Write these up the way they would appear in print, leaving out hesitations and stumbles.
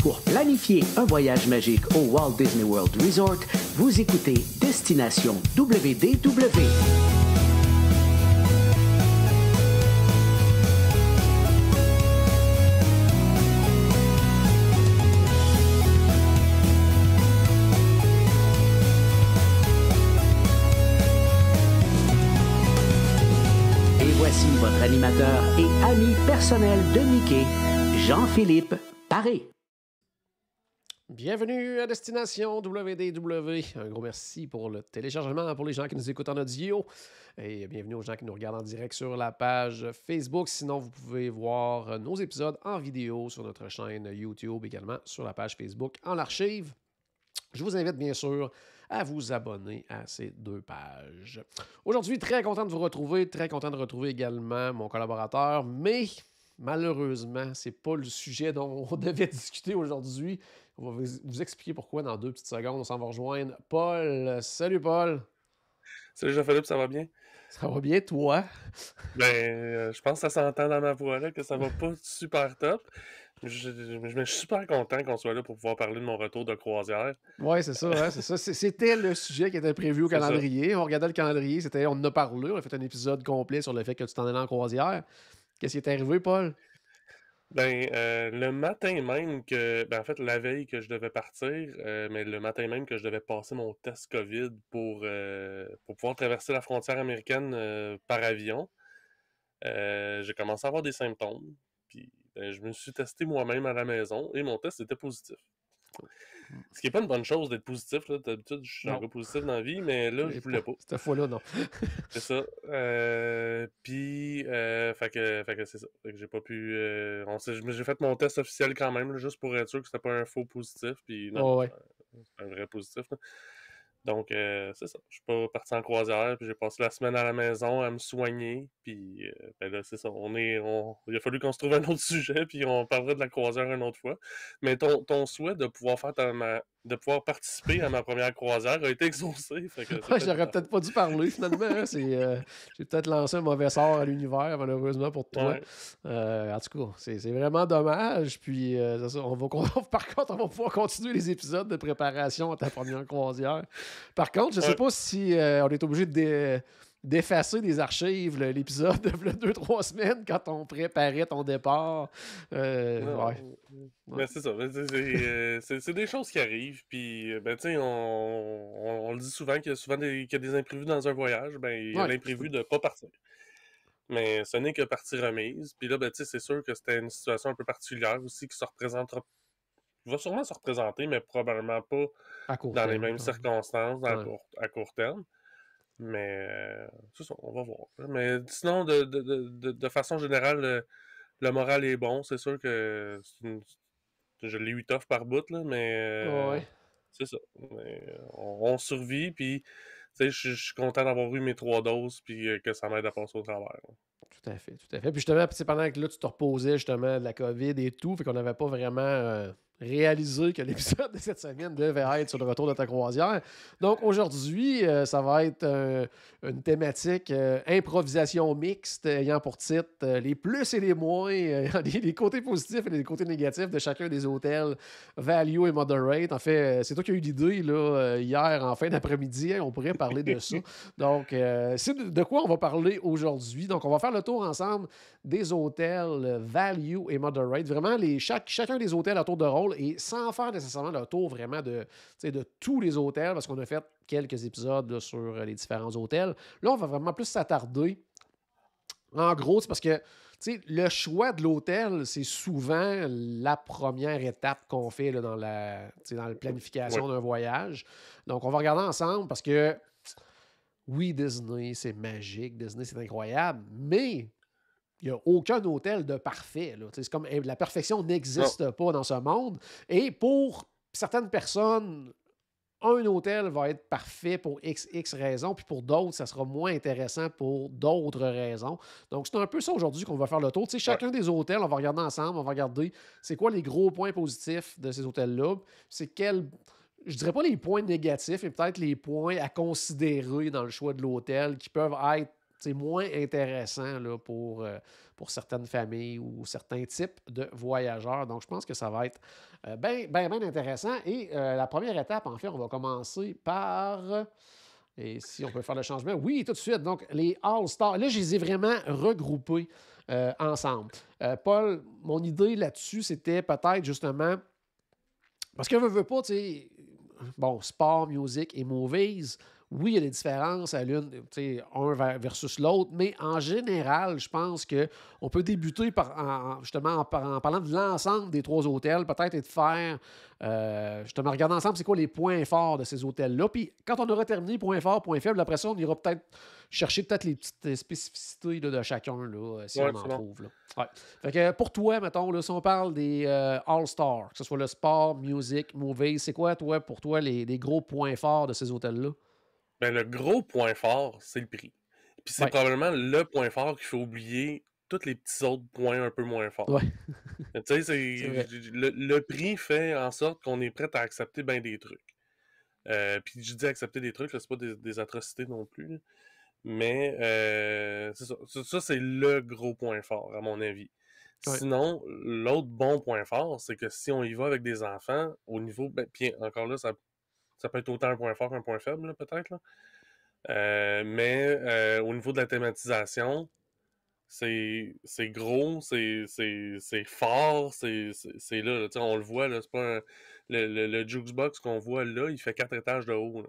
Pour planifier un voyage magique au Walt Disney World Resort, vous écoutez Destination WDW. Et voici votre animateur et ami personnel de Mickey, Jean-Philippe Paré. Bienvenue à Destination WDW. Un gros merci pour le téléchargement pour les gens qui nous écoutent en audio. Et bienvenue aux gens qui nous regardent en direct sur la page Facebook. Sinon, vous pouvez voir nos épisodes en vidéo sur notre chaîne YouTube, également sur la page Facebook en archive. Je vous invite bien sûr à vous abonner à ces deux pages. Aujourd'hui, très content de vous retrouver, très content de retrouver également mon collaborateur, mais malheureusement, c'est pas le sujet dont on devait discuter aujourd'hui. On va vous expliquer pourquoi dans 2 petites secondes. On s'en va rejoindre Paul. Salut Paul! Salut Jean-Philippe, ça va bien? Ça va bien, toi? Je pense que ça s'entend dans ma voix là, que ça va pas super top. Je suis super content qu'on soit là pour pouvoir parler de mon retour de croisière. Oui, c'est ça, hein, c'est ça. C'était le sujet qui était prévu au C'est calendrier. On regardait le calendrier, on en a parlé, on a fait un épisode complet sur le fait que tu t'en allais en croisière. Qu'est-ce qui est arrivé, Paul? Le matin même en fait, la veille que je devais partir, mais le matin même que je devais passer mon test COVID pour pouvoir traverser la frontière américaine par avion, j'ai commencé à avoir des symptômes. Puis je me suis testé moi-même à la maison et mon test était positif. Ce qui n'est pas une bonne chose d'être positif, là. D'habitude, je suis un gars positif dans la vie, mais là, je voulais pas. Cette fois-là, non. C'est ça. Fait que c'est ça. Fait que j'ai pas pu. J'ai fait mon test officiel quand même, là, juste pour être sûr que c'était pas un faux positif. Puis non, Oh, ouais. c'est un vrai positif, là. Donc, c'est ça. Je suis pas parti en croisière, puis j'ai passé la semaine à la maison à me soigner. Puis, là, c'est ça. Il a fallu qu'on se trouve un autre sujet, puis on parlera de la croisière une autre fois. Mais ton souhait de pouvoir de pouvoir participer à ma première croisière a été exaucé. Fait que J'aurais peut-être pas dû parler, finalement. Hein. J'ai peut-être lancé un mauvais sort à l'univers, malheureusement, pour toi. Ouais. En tout cas, c'est vraiment dommage. Puis, c'est ça. Par contre, on va pouvoir continuer les épisodes de préparation à ta première croisière. Par contre, je sais pas si on est obligé d'effacer des archives l'épisode de 2-3 semaines quand on préparait ton départ. Mais c'est ça. C'est des choses qui arrivent. Puis, tu sais, on le dit souvent qu'il y a des imprévus dans un voyage. Il y a l'imprévu de ne pas partir. Mais ce n'est que partie remise. Puis là, tu sais, c'est sûr que c'était une situation un peu particulière aussi qui va sûrement se représenter, mais probablement pas dans les mêmes circonstances à court terme. Mais c'est ça, on va voir. Mais sinon, de façon générale, le moral est bon. C'est sûr que je l'ai eu tough par bout, là, mais c'est ça. Mais, on survit, puis je suis content d'avoir eu mes 3 doses, puis que ça m'aide à passer au travers. Là. Tout à fait, tout à fait. Puis justement, pendant que là, tu te reposais justement de la COVID et tout, fait qu'on n'avait pas vraiment réalisé que l'épisode de cette semaine devait être sur le retour de ta croisière. Donc aujourd'hui, ça va être une thématique improvisation mixte ayant pour titre les plus et les moins, les côtés positifs et les côtés négatifs de chacun des hôtels Value et Moderate. En fait, c'est toi qui as eu l'idée là, hier en fin d'après-midi. Hein, on pourrait parler de ça. Donc, c'est de quoi on va parler aujourd'hui. Donc, on va faire le tour ensemble des hôtels Value et Moderate. Vraiment, chacun des hôtels à tour de rôle et sans faire nécessairement le tour vraiment de tous les hôtels parce qu'on a fait quelques épisodes là, sur les différents hôtels. Là, on va vraiment plus s'attarder. En gros, c'est parce que le choix de l'hôtel, c'est souvent la première étape qu'on fait là, dans la planification d'un voyage. Donc, on va regarder ensemble parce que oui, Disney, c'est magique. Disney, c'est incroyable. Mais il n'y a aucun hôtel de parfait. Là. C'est comme la perfection n'existe pas dans ce monde. Et pour certaines personnes, un hôtel va être parfait pour X raisons, puis pour d'autres, ça sera moins intéressant pour d'autres raisons. Donc, c'est un peu ça aujourd'hui qu'on va faire le tour. Chacun des hôtels, on va regarder ensemble, on va regarder c'est quoi les gros points positifs de ces hôtels-là, c'est je dirais pas les points négatifs, mais peut-être les points à considérer dans le choix de l'hôtel qui peuvent être moins intéressant là, pour certaines familles ou certains types de voyageurs. Donc, je pense que ça va être bien intéressant. Et la première étape, en fait, on va commencer par... Et si on peut faire le changement, oui, tout de suite. Donc, les All-Stars, là, je les ai vraiment regroupés ensemble. Paul, mon idée là-dessus, c'était peut-être justement, parce que veux pas, tu sais, bon, sport, musique et movies, oui, il y a des différences à l'une, tu sais, un versus l'autre, mais en général, je pense qu'on peut débuter justement en parlant de l'ensemble des trois hôtels, peut-être, et de faire, justement, regarder ensemble c'est quoi les points forts de ces hôtels-là. Puis quand on aura terminé points forts, points faibles, après ça, on ira peut-être chercher peut-être les petites spécificités là, de chacun, là, si on en trouve. Là. Ouais. Fait que pour toi, mettons, là, si on parle des All-Stars, que ce soit le sport, musique, movies, c'est quoi, pour toi, les gros points forts de ces hôtels-là? Ben, le gros point fort, c'est le prix. Puis c'est probablement le point fort qu'il faut oublier tous les petits autres points un peu moins forts. Ouais. Tu sais, le prix fait en sorte qu'on est prêt à accepter bien des trucs. Puis je dis accepter des trucs, là, c'est pas des atrocités non plus. Là. Mais c'est ça. Ça, c'est le gros point fort, à mon avis. Ouais. Sinon, l'autre bon point fort, c'est que si on y va avec des enfants, au niveau... Ben, puis encore là, ça peut être autant un point fort qu'un point faible, là, peut-être. Là. Mais au niveau de la thématisation, c'est gros, c'est fort, c'est là. On le voit, là, c'est pas le jukebox qu'on voit là, il fait 4 étages de haut.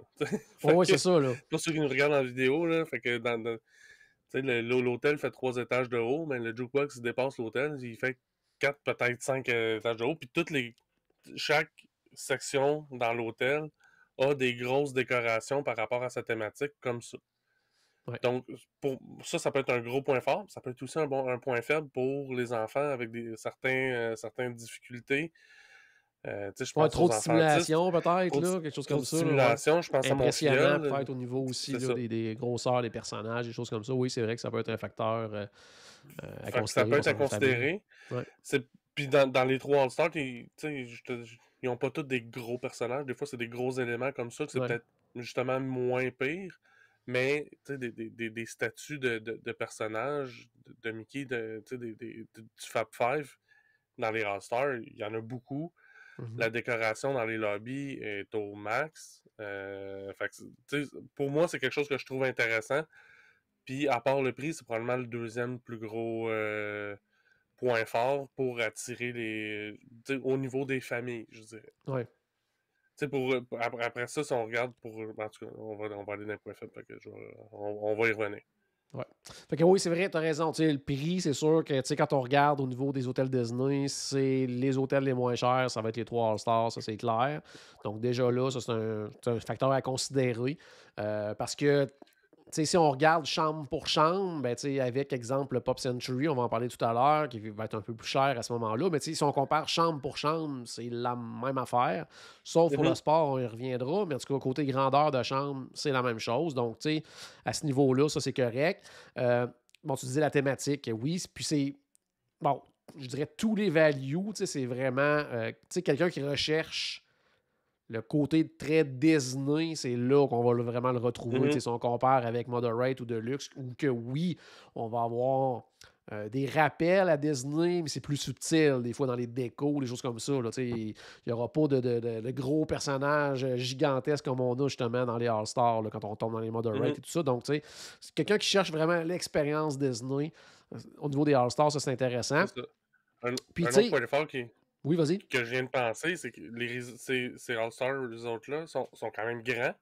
Oui, c'est ça. Là. Pour ceux qui nous regardent en vidéo, là, fait que l'hôtel fait 3 étages de haut, mais le jukebox il dépasse l'hôtel, il fait 4, peut-être 5 étages de haut. Puis chaque section dans l'hôtel a des grosses décorations par rapport à sa thématique comme ça. Ouais. Donc, ça peut être un gros point fort. Ça peut être aussi un point faible pour les enfants avec certaines difficultés. Je pense trop de stimulation, peut-être, là, quelque chose comme ça. Stimulation, je pense à mon impressionnant, peut-être, au niveau aussi là, des grosseurs des personnages, des choses comme ça. Oui, c'est vrai que ça peut être un facteur à considérer. Ça peut être à considérer. Ouais. Puis dans les trois All-Stars, ils n'ont pas tous des gros personnages. Des fois, c'est des gros éléments comme ça que c'est peut-être justement moins pire. Mais des statues de personnages de Mickey, du Fab Five dans les All-Stars, il y en a beaucoup. Mm-hmm. La décoration dans les lobbies est au max. Pour moi, c'est quelque chose que je trouve intéressant. Puis, à part le prix, c'est probablement le deuxième plus gros point fort pour attirer au niveau des familles, je dirais. Ouais. Après ça, si on regarde en tout cas, on va aller dans les points faibles, on va y revenir. Ouais. Fait que oui, c'est vrai, tu as raison. Le prix, c'est sûr que quand on regarde au niveau des hôtels Disney, c'est les hôtels les moins chers, ça va être les trois All-Stars, ça c'est clair. Donc déjà là, ça c'est un facteur à considérer. Parce que si on regarde chambre pour chambre, ben, avec exemple le Pop Century, on va en parler tout à l'heure, qui va être un peu plus cher à ce moment-là, mais si on compare chambre pour chambre, c'est la même affaire. Sauf pour le sport, on y reviendra, mais en tout cas, côté grandeur de chambre, c'est la même chose. Donc, à ce niveau-là, ça c'est correct. Bon, tu disais la thématique, oui, puis c'est, bon, je dirais tous les values, c'est vraiment, quelqu'un qui recherche le côté très Disney, c'est là qu'on va vraiment le retrouver. Si on compare avec Moderate ou Deluxe, ou que oui, on va avoir des rappels à Disney, mais c'est plus subtil, des fois dans les décos, des choses comme ça. Il n'y aura pas de gros personnages gigantesques comme on a justement dans les All-Stars, là, quand on tombe dans les Moderate et tout ça. Donc, c'est quelqu'un qui cherche vraiment l'expérience Disney. Au niveau des All-Stars, ça, c'est intéressant. C'est ça. Un autre point fort oui, vas-y. Que je viens de penser, c'est que ces All-Stars, les autres-là, sont quand même grands.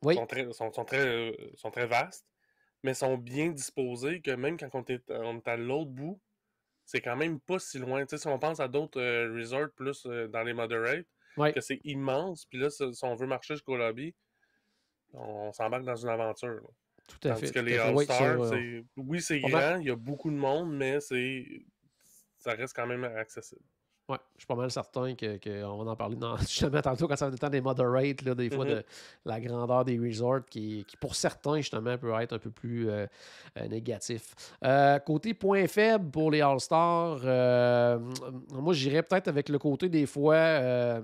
Oui. Sont très vastes, mais sont bien disposés que même quand on est à l'autre bout, c'est quand même pas si loin. Si on pense à d'autres resorts plus dans les Moderate, que c'est immense, puis là, si on veut marcher jusqu'au lobby, on s'embarque dans une aventure. Là. Tout à fait. Tandis que les All-Stars, oui, c'est grand, il y a beaucoup de monde, mais ça reste quand même accessible. Oui, je suis pas mal certain qu'on va en parler justement tantôt quand ça va être le temps des Moderate, là, des fois de la grandeur des resorts qui pour certains, justement, peut être un peu plus négatif. Côté point faible pour les All-Stars, moi, j'irais peut-être avec le côté des fois,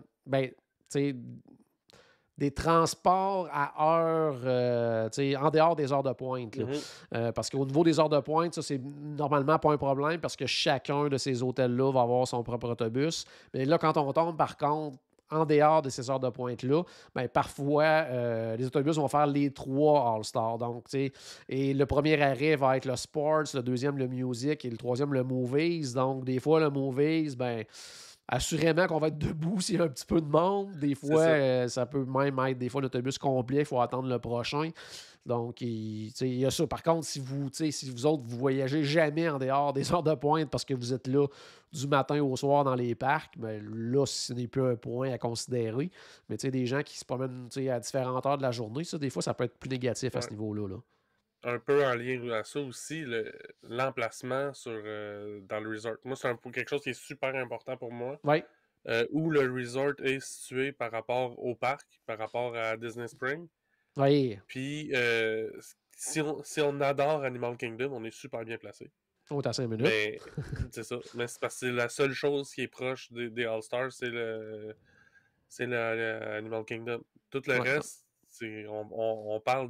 des transports à heure, en dehors des heures de pointe. Là. Parce qu'au niveau des heures de pointe, ça, c'est normalement pas un problème parce que chacun de ces hôtels-là va avoir son propre autobus. Mais là, quand on tombe, par contre, en dehors de ces heures de pointe-là, ben, parfois, les autobus vont faire les 3 All-Stars. Donc, et le premier arrêt va être le Sports, le deuxième, le Music et le troisième, le Movies. Donc, des fois, le Movies, ben, assurément qu'on va être debout s'il y a un petit peu de monde. Des fois, ça peut même être des fois l'autobus complet, il faut attendre le prochain. Donc, il y a ça. Par contre, si vous autres, vous voyagez jamais en dehors des heures de pointe parce que vous êtes là du matin au soir dans les parcs, bien là, ce n'est plus un point à considérer. Mais des gens qui se promènent à différentes heures de la journée, ça, des fois, ça peut être plus négatif à ce niveau-là. Là. Un peu en lien à ça aussi, l'emplacement dans le resort. Moi, c'est quelque chose qui est super important pour moi. Oui. Où le resort est situé par rapport au parc, par rapport à Disney Springs. Oui. Puis, si on adore Animal Kingdom, on est super bien placé. On est à 5 minutes. Mais, c'est ça. Mais c'est parce que c'est la seule chose qui est proche des All-Stars, c'est le Animal Kingdom. Tout le reste, on parle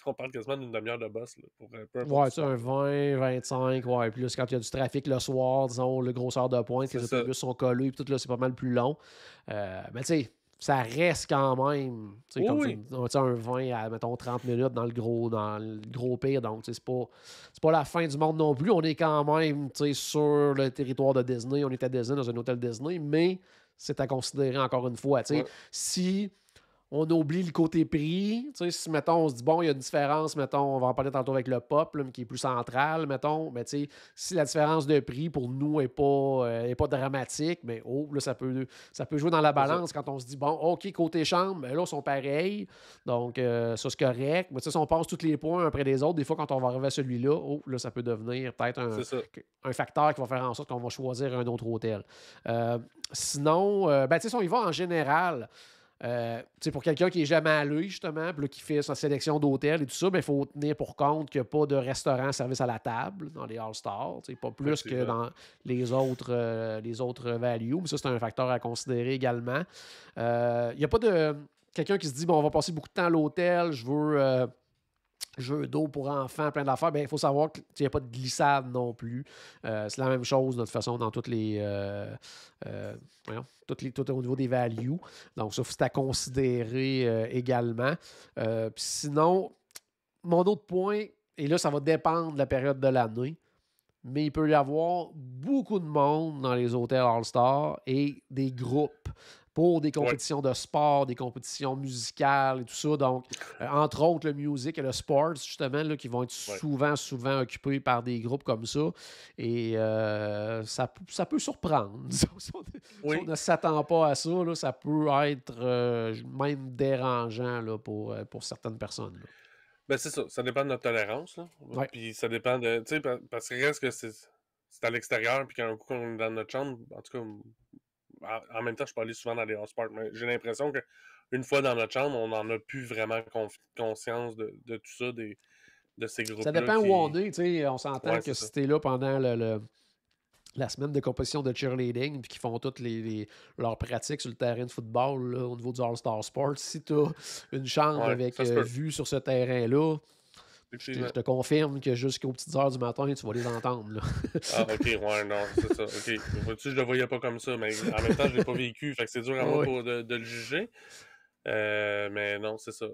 on parle quasiment d'une demi-heure de boss. Là, pour ouais, c'est un 20, 25, ouais. Puis là, quand il y a du trafic le soir, disons, le grosseur de pointe, que les autobus sont collés, puis tout là, c'est pas mal plus long. Mais tu sais, ça reste quand même, un 20 à, mettons, 30 minutes dans le gros pire. Donc, c'est pas la fin du monde non plus. On est quand même, sur le territoire de Disney. On est à Disney, dans un hôtel Disney, mais c'est à considérer encore une fois. Si on oublie le côté prix. Si, mettons, on se dit, bon, il y a une différence, mettons, on va en parler tantôt avec le pop, là, qui est plus central, mettons, mais si la différence de prix pour nous n'est pas dramatique, mais là, ça peut jouer dans la balance quand on se dit, bon, OK, côté chambre, ben là, ils sont pareils, donc ça, c'est correct. Mais si on passe tous les points un après les autres, des fois, quand on va arriver à celui-là, là, ça peut devenir peut-être un facteur qui va faire en sorte qu'on va choisir un autre hôtel. Sinon, si on y va en général, pour quelqu'un qui n'est jamais allé, justement, puis là, qui fait sa sélection d'hôtels et tout ça, il faut tenir pour compte qu'il n'y a pas de restaurant service à la table dans les All-Stars, pas plus que dans les autres values, mais ça, c'est un facteur à considérer également. Il n'y a pas de quelqu'un qui se dit, bon, on va passer beaucoup de temps à l'hôtel, je veux jeux d'eau pour enfants, plein d'affaires, il faut savoir qu'il n'y a pas de glissade non plus. C'est la même chose, de toute façon, dans toutes les... tout au niveau des values. Donc, ça, c'est à considérer également. Sinon, mon autre point, et là, ça va dépendre de la période de l'année, mais il peut y avoir beaucoup de monde dans les hôtels All-Star et des groupes pour des compétitions de sport, des compétitions musicales et tout ça. Donc, entre autres, le music et le sports, justement, là, qui vont être souvent occupés par des groupes comme ça. Et ça peut surprendre. Si on ne s'attend pas à ça, là, ça peut être même dérangeant là, pour certaines personnes. Là. Ben, c'est ça. Ça dépend de notre tolérance. Là. Puis ça dépend de... Tu sais, parce que reste que c'est à l'extérieur, puis quand on est dans notre chambre, en tout cas... En même temps, je peux aller souvent dans les All-Stars, mais j'ai l'impression qu'une fois dans notre chambre, on n'en a plus vraiment conscience de tout ça, de ces groupes-là. Ça dépend où on est. On s'entend que si t'es là pendant la semaine de compétition de cheerleading puis qu'ils font toutes leurs pratiques sur le terrain de football là, au niveau du All-Star Sports, si tu as une chambre avec vue sur ce terrain-là, je te confirme que jusqu'aux petites heures du matin, tu vas les entendre. Là. OK, non, c'est ça. OK. Je le voyais pas comme ça, mais en même temps, je l'ai pas vécu. Fait que c'est dur à moi de le juger. Mais non, c'est ça.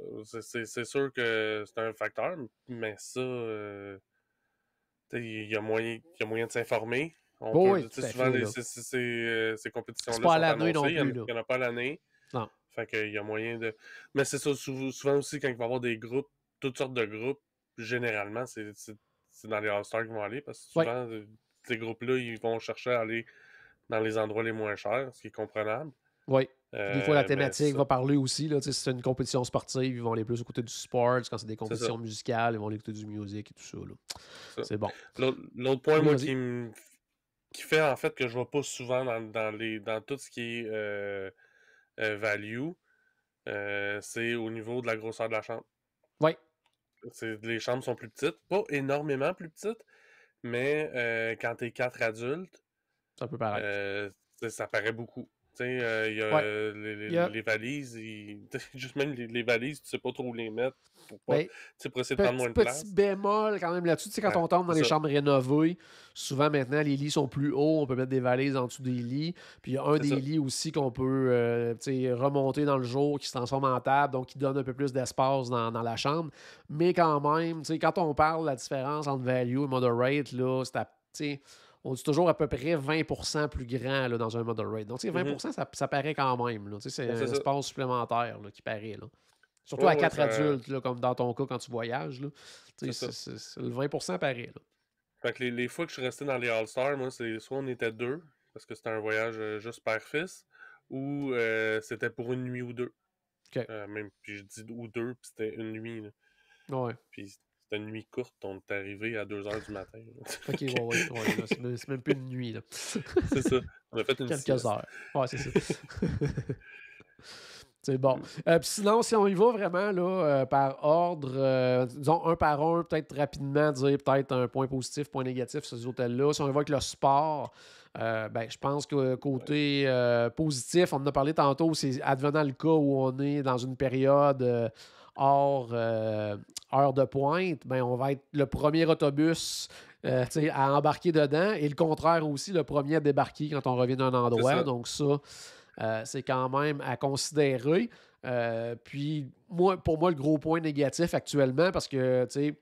C'est sûr que c'est un facteur, mais ça, il y a moyen de s'informer. Souvent, ces compétitions-là sont annoncées. Il n'y en a pas à l'année. Non. Fait qu'il y a moyen de... Mais c'est ça, souvent aussi, quand il va y avoir des groupes, toutes sortes de groupes, généralement, c'est dans les All-Stars qu'ils vont aller, parce que souvent, ces groupes-là, ils vont chercher à aller dans les endroits les moins chers, ce qui est comprenable. Oui. Des fois, la thématique va parler aussi. Là, si c'est une compétition sportive, ils vont aller plus au côté du sport. Quand c'est des compétitions musicales, ils vont aller au côté du music et tout ça. Là. C'est bon. L'autre point, moi, qui fait en fait que je ne vais pas souvent dans tout ce qui est value, c'est au niveau de la grosseur de la chambre. Oui. Les chambres sont plus petites, pas énormément plus petites, mais quand tu es 4 adultes, ça peut paraître. Ça paraît beaucoup. Tu sais, il y Ouais. a Il y a les valises, juste même les valises, tu sais pas trop où les mettre pour pas, ben, tu sais, pour essayer de prendre moins de petit place. bémol quand même là-dessus. Tu sais, quand Ouais, on tombe dans c'est les ça. chambres rénovées, souvent maintenant, les lits sont plus hauts. On peut mettre des valises en dessous des lits. Puis il y a un C'est des ça. lits aussi qu'on peut tu sais, remonter dans le jour, qui se transforme en table, donc qui donne un peu plus d'espace dans la chambre. Mais quand même, tu sais, quand on parle de la différence entre value et moderate, là, tu sais, on dit toujours à peu près 20% plus grand là, dans un moderate. Donc, tu sais, Mhm. 20%, ça paraît quand même. Là. Tu sais, c'est Ouais, c'est un ça. espace supplémentaire là, qui paraît. Là. Surtout Ouais, à ouais, 4 ça, adultes, là, comme dans ton cas quand tu voyages. Là. c'est ça. Le 20% paraît. Là. Fait que les fois que je suis resté dans les All-Stars, moi, c'est soit on était deux, parce que c'était un voyage juste père-fils, ou c'était pour une nuit ou deux. OK. Même, puis je dis ou deux, puis c'était une nuit. Là. Ouais. Puis c'était une nuit courte, on est arrivé à 2 heures du matin. Là. OK, ouais, là, c'est même plus une nuit. Là. C'est ça. On a fait une Quelques sieste. heures. Ouais, c'est ça. C'est bon. Puis sinon, si on y va vraiment là, par ordre, disons un par un, peut-être rapidement dire peut-être un point positif, point négatif sur ces hôtels-là. Si on y va avec le sport, ben, je pense que côté positif, on en a parlé tantôt, c'est advenant le cas où on est dans une période hors heure de pointe, ben, on va être le premier autobus tu sais, à embarquer dedans et le contraire aussi, le premier à débarquer quand on revient d'un C'est endroit. ça. Donc ça, c'est quand même à considérer. Puis, pour moi, le gros point négatif actuellement, parce que, tu sais,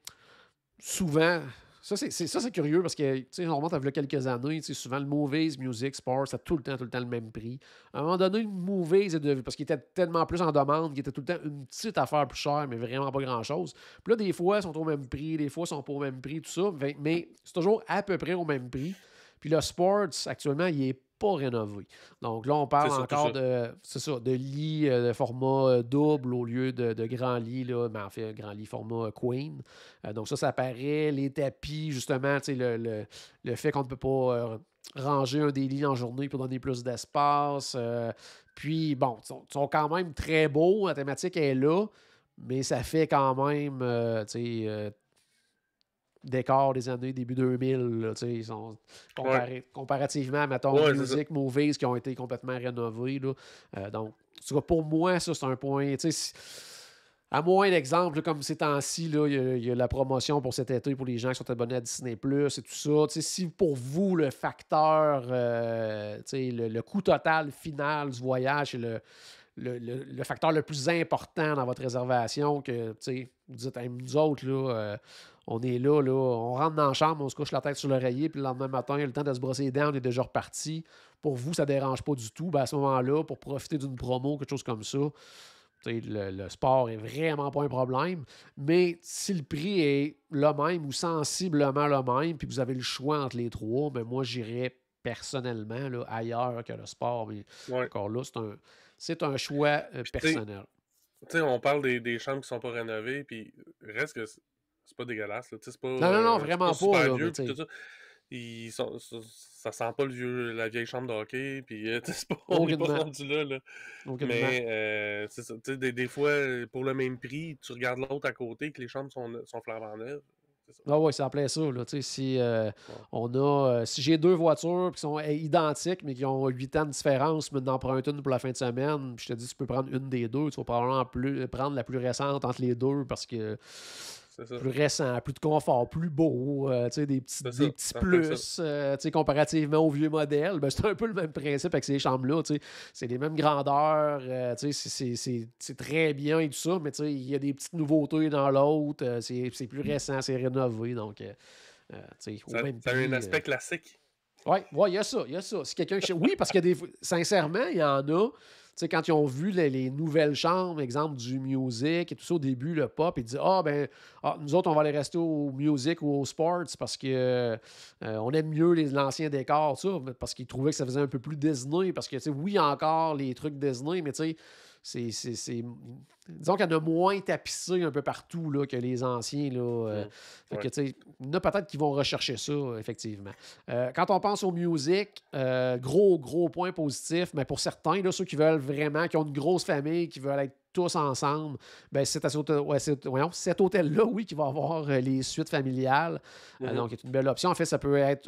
souvent, ça, c'est curieux parce que, tu sais, on remonte à quelques années, tu sais, souvent, le Movies, Music, Sports, c'est tout le temps le même prix. À un moment donné, le Movies, parce qu'il était tellement plus en demande, qu'il était tout le temps une petite affaire plus chère, mais vraiment pas grand-chose. Puis là, des fois, ils sont au même prix, des fois, ils sont pas au même prix, tout ça, mais c'est toujours à peu près au même prix. Puis le Sports, actuellement, il est pas rénové. Donc là, on parle C'est surtout encore ça. de lits de format double au lieu de grand lit, là, mais en fait, grand lit format queen. Donc ça paraît. Les tapis, justement, tu sais, le fait qu'on ne peut pas ranger un des lits en journée pour donner plus d'espace. Puis, bon, ils sont quand même très beaux. La thématique est là, mais ça fait quand même, tu sais, décors des années début 2000. Là, ils sont Ouais. comparativement, mettons, Ouais, c'est ça. Music, Movies qui ont été complètement rénovés. Là. Donc, en tout cas, pour moi, ça, c'est un point. À moins d'exemples, comme ces temps-ci, il y a la promotion pour cet été pour les gens qui sont abonnés à Disney Plus et tout ça. Si pour vous, le facteur, le coût total final du voyage, c'est le facteur le plus important dans votre réservation, que vous dites, hey, nous autres, là, on est là, on rentre dans la chambre, on se couche la tête sur l'oreiller, puis le lendemain matin, il y a le temps de se brosser les dents, on est déjà reparti. Pour vous, ça ne dérange pas du tout. Ben, à ce moment-là, pour profiter d'une promo, quelque chose comme ça, le sport est vraiment pas un problème. Mais si le prix est le même ou sensiblement le même, puis vous avez le choix entre les trois, ben moi, j'irais personnellement là, ailleurs que le sport. Mais Ouais. encore là, c'est un choix Puis, personnel. tu sais, on parle des chambres qui sont pas rénovées, puis reste que c'est pas dégueulasse. Là. Tu sais, c'est Non, c'est pas vraiment pas, super là, mais vieux, puis tout ça. Ça sent pas la vieille chambre de hockey, puis on n'est pas aucunement. rendu là. Là. Aucunement. Mais c'est ça. Tu sais, des fois, pour le même prix, tu regardes l'autre à côté, que les chambres sont flambant neuves. C'est ça. Ah oui, c'est en plein ça. Là. Si, Ouais. si j'ai deux voitures qui sont identiques, mais qui ont 8 ans de différence, mais d'en prendre une pour la fin de semaine, puis je te dis, tu peux prendre une des deux. Tu vas probablement prendre la plus récente entre les deux parce que C'est ça. plus récent, plus de confort, plus beau, des petits plus comparativement au vieux modèle. Ben, c'est un peu le même principe avec ces chambres-là. C'est les mêmes grandeurs, c'est très bien et tout ça, mais il y a des petites nouveautés dans l'autre. C'est plus récent, c'est rénové. Donc, au même ça a prix. un aspect classique. Oui, il y a ça. Si quelqu'un oui, parce que sincèrement, il y en a. Quand ils ont vu les nouvelles chambres, exemple du music et tout ça, au début, le pop, ils disent nous autres, on va aller rester au music ou au sports parce que on aime mieux l'ancien décor, ça, parce qu'ils trouvaient que ça faisait un peu plus Disney. Parce que, oui, il y a encore les trucs Disney, mais disons qu'il y en a moins tapissé un peu partout là, que les anciens. Là, fait que, il y en a peut-être qui vont rechercher ça, effectivement. Quand on pense aux music, gros point positif, mais pour certains, là, ceux qui veulent vraiment, qui ont une grosse famille, qui veulent être tous ensemble, ben c'est cet hôtel-là, oui, qui va avoir les suites familiales. Donc, c'est une belle option. En fait,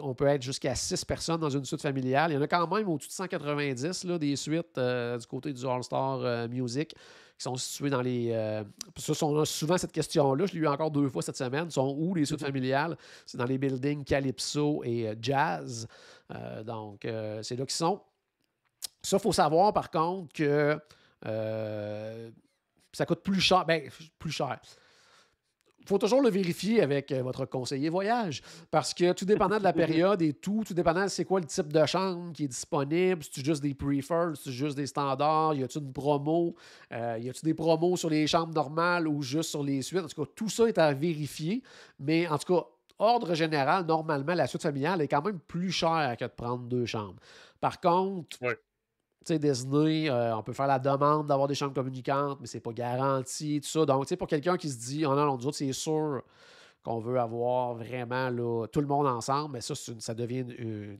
on peut être jusqu'à 6 personnes dans une suite familiale. Il y en a quand même au-dessus de 190 là, des suites du côté du All-Star Music qui sont situés dans les... on a souvent cette question-là. Je l'ai eu encore 2 fois cette semaine. Sont où les suites familiales? C'est dans les buildings Calypso et Jazz. Donc, c'est là qu'ils sont. Ça, il faut savoir, par contre, que ça coûte plus cher. Ben, plus cher. Il faut toujours le vérifier avec votre conseiller voyage parce que tout dépendant de la période et tout dépendant de c'est quoi le type de chambre qui est disponible, si c'est juste des preferred, si c'est juste des standards, y a-t-il une promo, y a-t-il des promos sur les chambres normales ou juste sur les suites. En tout cas, tout ça est à vérifier, mais en tout cas, ordre général, normalement, la suite familiale est quand même plus chère que de prendre 2 chambres. Par contre, tu sais, Disney, on peut faire la demande d'avoir des chambres communicantes, mais c'est pas garanti, tout ça. Donc, tu sais, pour quelqu'un qui se dit, oh non, nous autres, c'est sûr qu'on veut avoir vraiment là, tout le monde ensemble, mais ça devient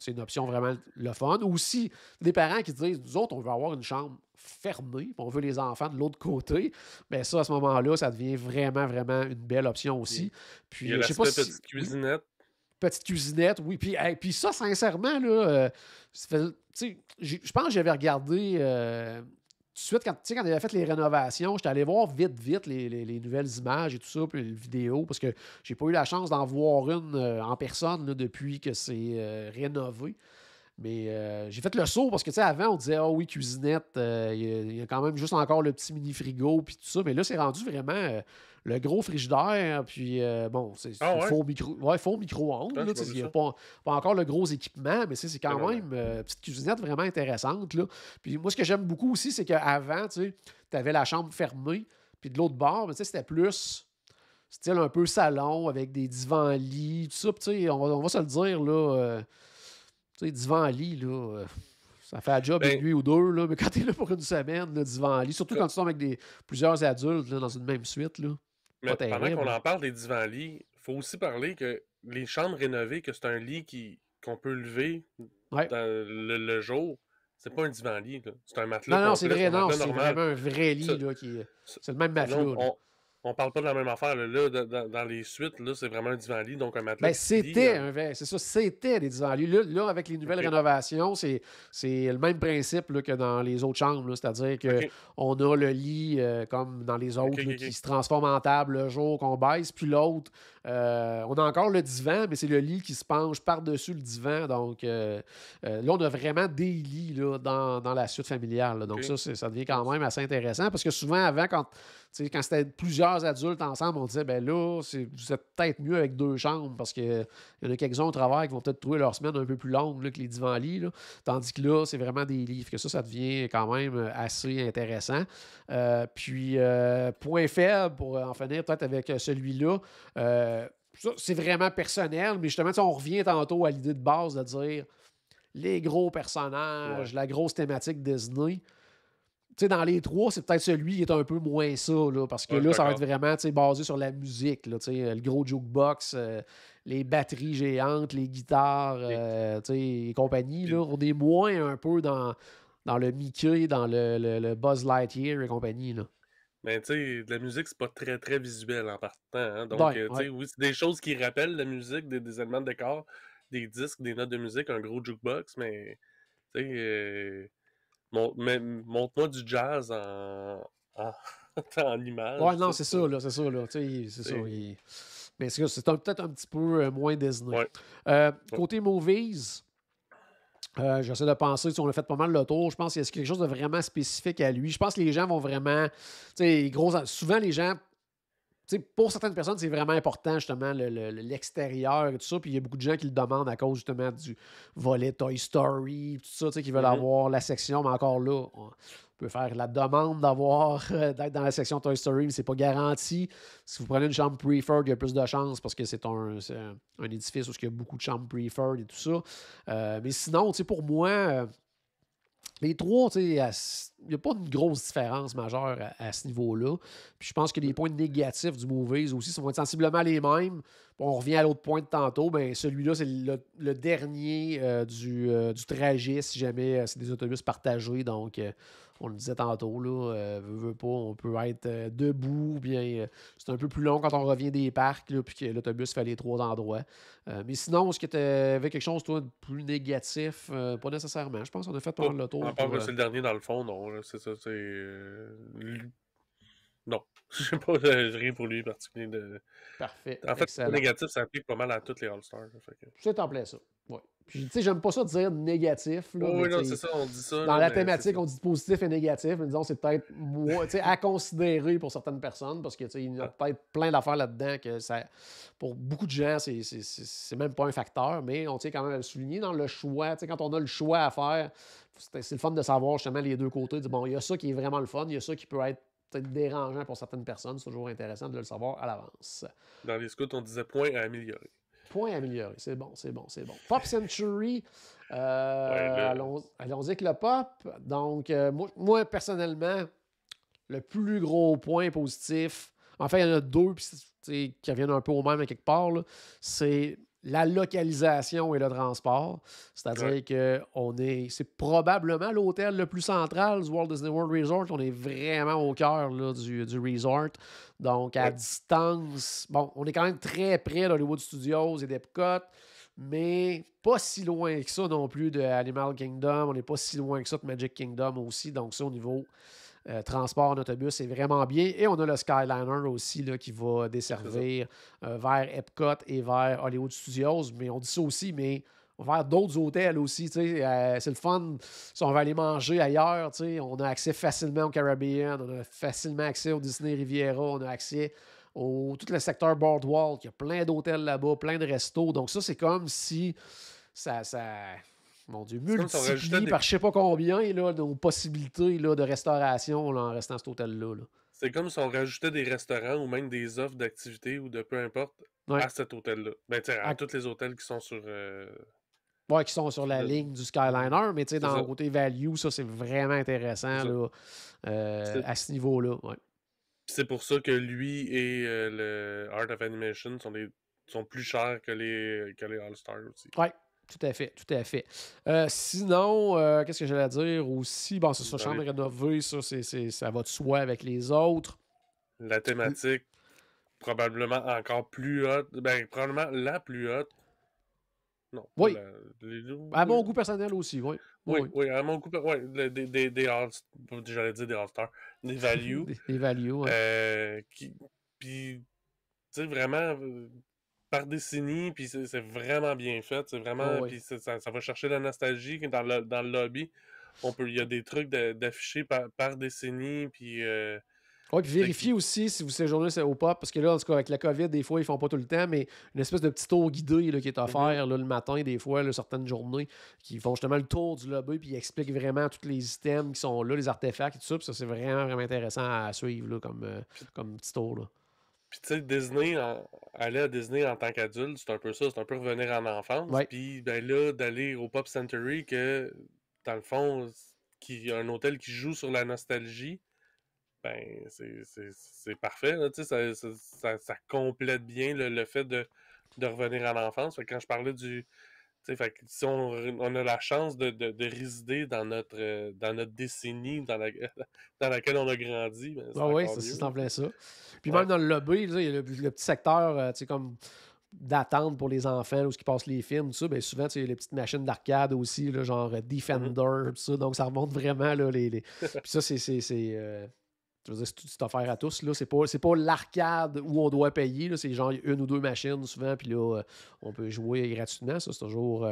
une option vraiment le fun. Ou si des parents qui disent, nous autres, on veut avoir une chambre fermée, puis on veut les enfants de l'autre côté, bien ça, à ce moment-là, ça devient vraiment, vraiment une belle option aussi. Puis, il y a l'aspect petite cuisinette. Petite cuisinette, oui. Puis ça, sincèrement, là, je pense que j'avais regardé tout de suite, quand il avait fait les rénovations, j'étais allé voir vite les nouvelles images et tout ça, puis les vidéos, parce que j'ai pas eu la chance d'en voir une en personne là, depuis que c'est rénové. Mais j'ai fait le saut parce que, tu sais, avant, on disait, ah oui, cuisinette, il y a quand même juste encore le petit mini frigo, puis tout ça. Mais là, c'est rendu vraiment le gros frigidaire, puis bon, c'est faux micro-ondes. Il n'y a pas encore le gros équipement, mais c'est quand même une petite cuisinette vraiment intéressante. Là. Puis moi, ce que j'aime beaucoup aussi, c'est qu'avant, tu avais la chambre fermée, puis de l'autre bord, c'était plus style un peu salon avec des divans-lits, tout ça. Puis on va se le dire, là. Tu sais, divan-lit, là, ça fait un job une nuit ou 2, là, mais quand t'es là pour une semaine, là, divan-lit, surtout quand tu tombes avec plusieurs adultes là, dans une même suite, là. Mais pendant qu'on en parle des divans-lits, il faut aussi parler que les chambres rénovées, que c'est un lit qu'on peut lever dans le jour, c'est pas un divan-lit, là. C'est un matelas. Non, c'est vrai, c'est vraiment un vrai lit, là, c'est le même matelas. On parle pas de la même affaire. Là, dans les suites, là, c'est vraiment un divan-lit, donc un matelas. Ben, c'était des divans-lits. Là, avec les nouvelles rénovations, c'est le même principe là, que dans les autres chambres. Là, c'est-à-dire qu'on a le lit comme dans les autres qui se transforme en table le jour qu'on baisse, puis l'autre, on a encore le divan, mais c'est le lit qui se penche par-dessus le divan. Donc là, on a vraiment des lits là, dans la suite familiale. Là. Donc ça devient quand même assez intéressant parce que souvent, avant, quand c'était plusieurs adultes ensemble, on disait, ben là, vous êtes peut-être mieux avec 2 chambres parce qu'il y en a quelques-uns au travail qui vont peut-être trouver leur semaine un peu plus longue là, que les divans-lits. Là. Tandis que là, c'est vraiment des livres. Que ça devient quand même assez intéressant. Puis, point faible, pour en finir peut-être avec celui-là, ça, c'est vraiment personnel, mais justement, on revient tantôt à l'idée de base de dire les gros personnages, la grosse thématique Disney. Tu sais, dans les 3, c'est peut-être celui qui est un peu moins ça, là, parce que là, ça va être vraiment basé sur la musique. Là, le gros jukebox, les batteries géantes, les guitares et compagnie. Là, on est moins un peu dans le Mickey, dans le Buzz Lightyear et compagnie. Là. Mais tu sais, la musique, c'est pas très, très visuel en partant. Hein? Donc, oui, c'est des choses qui rappellent la musique, des éléments de décor, des disques, des notes de musique, un gros jukebox, mais tu sais... montre-moi du jazz en image. Ouais, non, c'est ça, là. C'est ça. Mais c'est peut-être un petit peu moins Disney. Côté movies, j'essaie de penser, on a fait pas mal le tour. Je pense qu'il y a quelque chose de vraiment spécifique à lui. Je pense que les gens vont vraiment... souvent, les gens... pour certaines personnes, c'est vraiment important, justement, l'extérieur et tout ça. Puis il y a beaucoup de gens qui le demandent à cause, justement, du volet Toy Story, tout ça, qui veulent avoir la section. Mais encore là, on peut faire la demande d'être dans la section Toy Story, mais c'est pas garanti. Si vous prenez une chambre preferred, il y a plus de chances parce que c'est un édifice où il y a beaucoup de chambres preferred et tout ça. Mais sinon, pour moi... les 3, n'y a pas une grosse différence majeure à ce niveau-là. Puis je pense que les points négatifs du Movies aussi vont être sensiblement les mêmes. Puis on revient à l'autre point de tantôt. Ben, celui-là, c'est le dernier du trajet, si jamais c'est des autobus partagés. Donc, on le disait tantôt, là, veut pas, on peut être debout, bien c'est un peu plus long quand on revient des parcs, là, puis que l'autobus fait les 3 endroits. Mais sinon, est-ce que tu avais quelque chose, toi, de plus négatif? Pas nécessairement. Je pense qu'on a fait pas mal le tour. À part que c'est le dernier dans le fond, non. Là, c'est ça, c'est... Non. Je sais pas, j'ai rien pour lui en particulier. Parfait. En fait, Excellent. le négatif, ça applique pas mal à tous les All-Stars. C'est en plein ça. Ouais. Puis, tu sais, j'aime pas ça de dire négatif. Là, oui, mais, non, c'est ça, on dit ça. dans là, la thématique, on dit positif et négatif, mais disons, c'est peut-être à considérer pour certaines personnes, parce que il y a peut-être plein d'affaires là-dedans que ça, pour beaucoup de gens, c'est même pas un facteur, mais on tient quand même à le souligner dans le choix. Quand on a le choix à faire, c'est le fun de savoir justement les deux côtés. Bon, il y a ça qui est vraiment le fun, il y a ça qui peut être peut-être dérangeant pour certaines personnes. C'est toujours intéressant de le savoir à l'avance. Dans les scouts, on disait point à améliorer. Point amélioré, c'est bon. Pop Century, allons-y avec le pop. Donc, moi, personnellement, le plus gros point positif, en fait, il y en a deux qui reviennent un peu au même à quelque part, c'est la localisation et le transport. C'est-à-dire que c'est probablement l'hôtel le plus central du Walt Disney World Resort. On est vraiment au cœur là, du resort. Donc, à distance, bon, on est quand même très près d'Hollywood Studios et d'Epcot, mais pas si loin que ça non plus de Animal Kingdom. On n'est pas si loin que ça de Magic Kingdom aussi. Donc, ça, au niveau transport en autobus, c'est vraiment bien. Et on a le Skyliner aussi là, qui va desservir vers Epcot et vers Hollywood Studios. Mais on dit ça aussi, mais vers d'autres hôtels aussi. C'est le fun. Si on va aller manger ailleurs, on a accès facilement au Caribbean, on a facilement accès au Disney Riviera, on a accès tout le secteur Boardwalk. Il y a plein d'hôtels là-bas, plein de restos. Donc ça, c'est comme si ça mon Dieu, multiplie par je sais pas combien là, nos possibilités là, de restauration là, en restant à cet hôtel-là. Là. C'est comme si on rajoutait des restaurants ou même des offres d'activités ou de peu importe à cet hôtel-là. Ben, à tous les hôtels qui sont sur... qui sont sur la ligne du Skyliner, mais dans le côté value, ça, c'est vraiment intéressant là, à ce niveau-là. Ouais. C'est pour ça que lui et le Art of Animation sont plus chers que les All-Stars aussi. Oui. Tout à fait. Sinon, qu'est-ce que j'allais dire aussi? Bon, c'est ça, chambre rénovée, ça va de soi avec les autres. La thématique, probablement encore plus haute. Ben, probablement la plus haute. Non. Oui. À mon goût personnel aussi, oui. Oui, à mon goût personnel. Oui, j'allais dire des All-Stars. Des Value. des Value, oui. Puis, tu sais, vraiment... par décennie, puis c'est vraiment bien fait. C'est vraiment. Puis ça va chercher la nostalgie. Dans le lobby, il y a des trucs d'afficher par décennie. Puis. Oui, puis vérifiez aussi si vous séjournez au pop, parce que là, en tout cas, avec la COVID, des fois, ils font pas tout le temps, mais une espèce de petit tour guidé là, qui est offert là, le matin, des fois, là, certaines journées, qui font justement le tour du lobby, puis ils expliquent vraiment tous les items qui sont là, les artefacts et tout ça. Puis ça, c'est vraiment, vraiment intéressant à suivre là, comme petit tour. Là. Puis tu sais, aller à Disney en tant qu'adulte, c'est un peu ça, c'est un peu revenir en enfance. Puis ben là, d'aller au Pop Century, que dans le fond, il y a un hôtel qui joue sur la nostalgie, ben c'est parfait. Là, ça complète bien le fait de revenir en enfance. Fait que quand je parlais du... Fait que si on a la chance de résider dans notre décennie dans laquelle on a grandi, ben, c'est en plein ça. Puis même dans le lobby, il y a le petit secteur comme d'attente pour les enfants où ils passent les films, tout ça, ben souvent il y a les petites machines d'arcade aussi, là, genre Defender, tout ça, donc ça remonte vraiment là, Puis ça, je veux dire, c'est offert à tous. Là. C'est pas l'arcade où on doit payer. Là. C'est genre une ou deux machines souvent, puis là, on peut jouer gratuitement. Ça, c'est toujours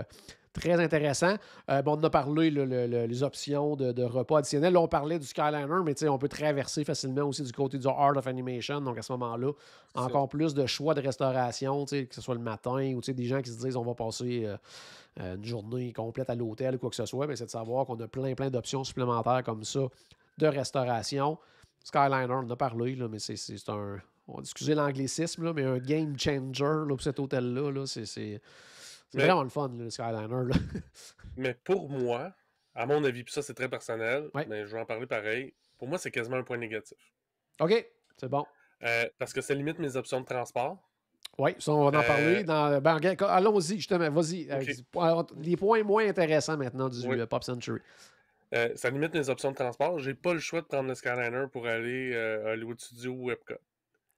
très intéressant. On en a parlé, les options de repas additionnels. Là, on parlait du Skyliner, mais on peut traverser facilement aussi du côté du Art of Animation. Donc, à ce moment-là, encore plus de choix de restauration, que ce soit le matin ou des gens qui se disent on va passer une journée complète à l'hôtel ou quoi que ce soit. C'est de savoir qu'on a plein d'options supplémentaires comme ça de restauration. Skyliner, on en a parlé, là, mais c'est un... Excusez l'anglicisme, là, mais un game changer là, pour cet hôtel-là. Là, c'est vraiment le fun, le Skyliner. Là. Mais pour moi, à mon avis, puis ça c'est très personnel, Ouais. mais je vais en parler pareil, pour moi c'est quasiment un point négatif. OK, c'est bon. Parce que ça limite mes options de transport. Oui, ça, on va en parler. Allons-y, justement, vas-y. OK. Les points moins intéressants maintenant du Oui. Pop Century. Ça limite mes options de transport. J'ai pas le choix de prendre le Skyliner pour aller à Hollywood Studios ou Epcot.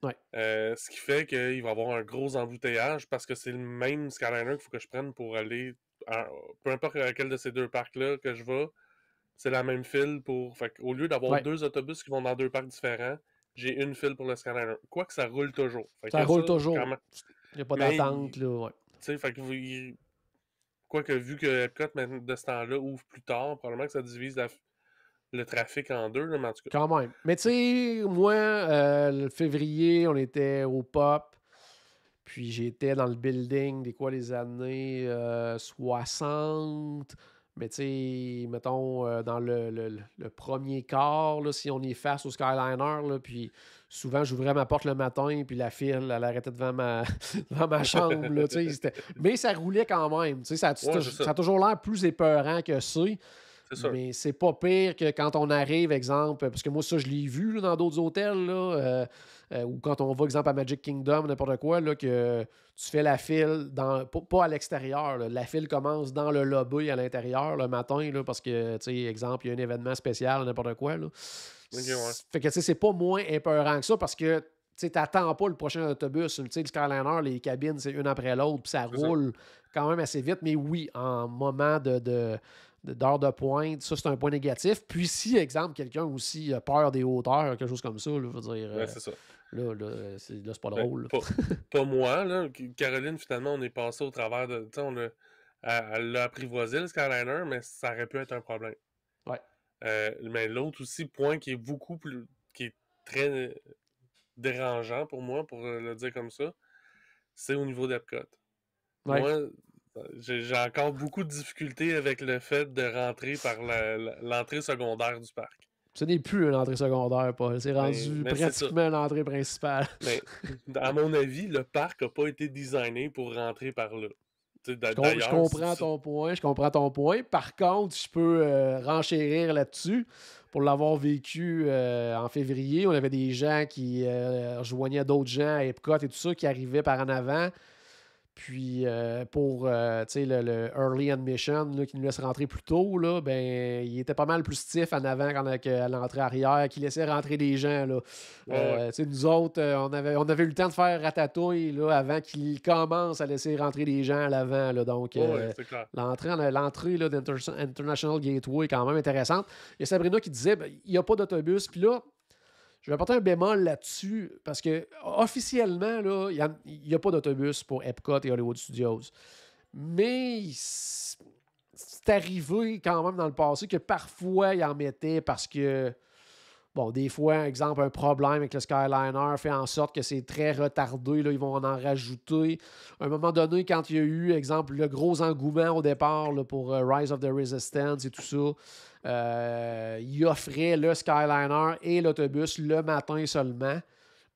Ouais. Ce qui fait qu'il va y avoir un gros embouteillage parce que c'est le même Skyliner qu'il faut que je prenne pour aller peu importe lequel de ces deux parcs-là que je vais, c'est la même file pour. Fait au lieu d'avoir deux autobus qui vont dans deux parcs différents, j'ai une file pour le Skyliner. Quoique ça roule toujours. Ça roule toujours. Il n'y a pas d'attente, là, ouais. Tu sais, fait que quoique vu que Epcot, de ce temps-là, ouvre plus tard, probablement que ça divise le trafic en deux, là, mais en tout cas. Quand même. Mais tu sais, moi, le février, on était au Pop. Puis j'étais dans le building les années 60. Mais tu sais, mettons, dans le premier quart, là, si on est face au Skyliner, là, puis souvent, j'ouvrais ma porte le matin, puis la file, elle arrêtait devant ma, devant ma chambre. Là, mais ça roulait quand même. Ça a toujours l'air plus épeurant que ça. Mais c'est pas pire que quand on arrive, exemple, parce que moi, ça, je l'ai vu là, dans d'autres hôtels, là, ou quand on va, exemple, à Magic Kingdom, n'importe quoi, là, que tu fais la file, pas à l'extérieur. Là, la file commence dans le lobby à l'intérieur le matin, là, parce que, tu sais, exemple, il y a un événement spécial, n'importe quoi. Là. Okay, ouais. Fait que, tu sais, c'est pas moins épeurant que ça parce que tu n'attends pas le prochain autobus. Tu sais, le Skyliner, les cabines, c'est une après l'autre, puis ça roule quand même assez vite. Mais oui, en moment d'heure de pointe, ça, c'est un point négatif. Puis si, exemple, quelqu'un aussi a peur des hauteurs, quelque chose comme ça, là, je veux dire... c'est ça. Là, c'est pas drôle. Pas moi, là. Caroline, finalement, on est passé au travers de... Elle l'a apprivoisé, le Skyliner, mais ça aurait pu être un problème. Ouais. Mais l'autre aussi, point qui est beaucoup plus... qui est très dérangeant pour moi, pour le dire comme ça, c'est au niveau d'Epcot. Ouais. Moi, j'ai encore beaucoup de difficultés avec le fait de rentrer par l'entrée secondaire du parc. Ce n'est plus une entrée secondaire, Paul. C'est rendu pratiquement l'entrée principale. Mais, à mon avis, le parc n'a pas été designé pour rentrer par là. Je comprends ton point. Par contre, je peux renchérir là-dessus. Pour l'avoir vécu en février, on avait des gens qui rejoignaient d'autres gens à Epcot et tout ça qui arrivaient par en avant. Puis pour le early admission là, qui nous laisse rentrer plus tôt, là, ben, il était pas mal plus stiff en avant qu'à l'entrée arrière, qui laissait rentrer des gens. Là. Nous autres, on avait eu le temps de faire ratatouille là, avant qu'il commence à laisser rentrer des gens à l'avant. Là, donc, l'entrée d'International Gateway est quand même intéressante. Il y a Sabrina qui disait il n'y a pas d'autobus. Puis là, je vais apporter un bémol là-dessus parce que officiellement, là, il n'y a pas d'autobus pour Epcot et Hollywood Studios. Mais c'est arrivé quand même dans le passé que parfois, ils en mettaient parce que, bon, des fois, exemple, un problème avec le Skyliner fait en sorte que c'est très retardé. Là, ils vont en rajouter. À un moment donné, quand il y a eu, exemple, le gros engouement au départ là, pour Rise of the Resistance et tout ça, il offrait le Skyliner et l'autobus le matin seulement.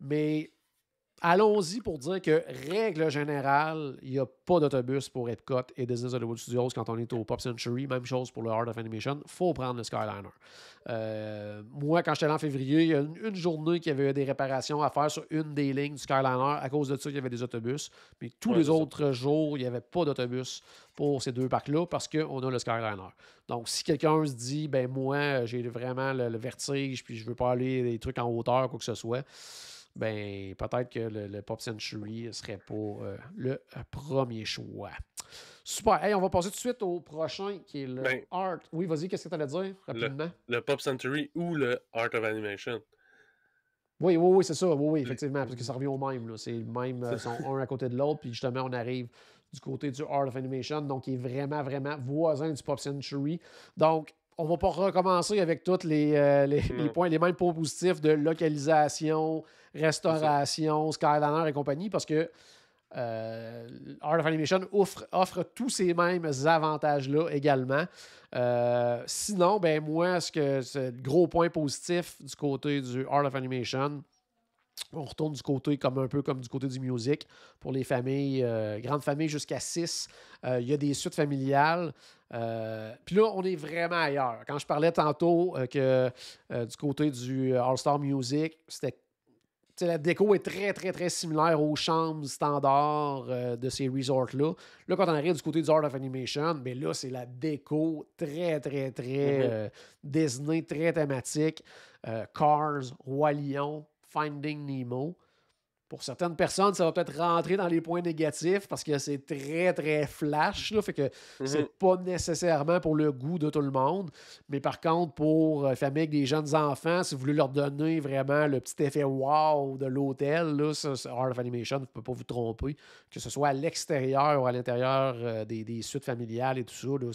Mais allons-y pour dire que, règle générale, il n'y a pas d'autobus pour Epcot et Disney's Hollywood Studios quand on est au Pop Century. Même chose pour le Art of Animation. Il faut prendre le Skyliner. Moi, quand j'étais là en février, il y a une journée qu'il y avait des réparations à faire sur une des lignes du Skyliner. À cause de ça, il y avait des autobus. Mais tous les autres jours, il n'y avait pas d'autobus pour ces deux parcs-là parce qu'on a le Skyliner. Donc, si quelqu'un se dit, ben moi, j'ai vraiment le vertige puis je veux pas aller des trucs en hauteur, quoi que ce soit, ben peut-être que le Pop Century ne serait pas le premier choix. Super. Hey, on va passer tout de suite au prochain qui est le Art. Oui, vas-y, qu'est-ce que tu allais dire rapidement? Le Pop Century ou le Art of Animation. Oui, c'est ça. Oui, effectivement, parce que ça revient au même. Là. C'est le même, ils sont un à côté de l'autre, puis justement, on arrive du côté du Art of Animation, donc qui est vraiment, vraiment voisin du Pop Century. Donc, on va pas recommencer avec tous les points, les mêmes points positifs de localisation, restauration, Skyliner et compagnie, parce que Art of Animation offre tous ces mêmes avantages-là également. Sinon, ben moi, c'est le gros point positif du côté du Art of Animation, On retourne du côté un peu comme du côté du music pour les familles, grandes familles jusqu'à 6. Il y a des suites familiales. Puis là, on est vraiment ailleurs. Quand je parlais tantôt que du côté du All-Star Music, la déco est très, très, très similaire aux chambres standards de ces resorts-là. Là, quand on arrive du côté du Art of Animation, bien là, c'est la déco très, très, très Disney, très thématique. Cars, Roi Lion, Finding Nemo. Pour certaines personnes, ça va peut-être rentrer dans les points négatifs parce que c'est très, très flash. Là, fait que c'est pas nécessairement pour le goût de tout le monde. Mais par contre, pour famille avec des jeunes enfants, si vous voulez leur donner vraiment le petit effet wow de l'hôtel, là, ça, Art of Animation, vous ne pouvez pas vous tromper. Que ce soit à l'extérieur ou à l'intérieur des suites familiales et tout ça, là,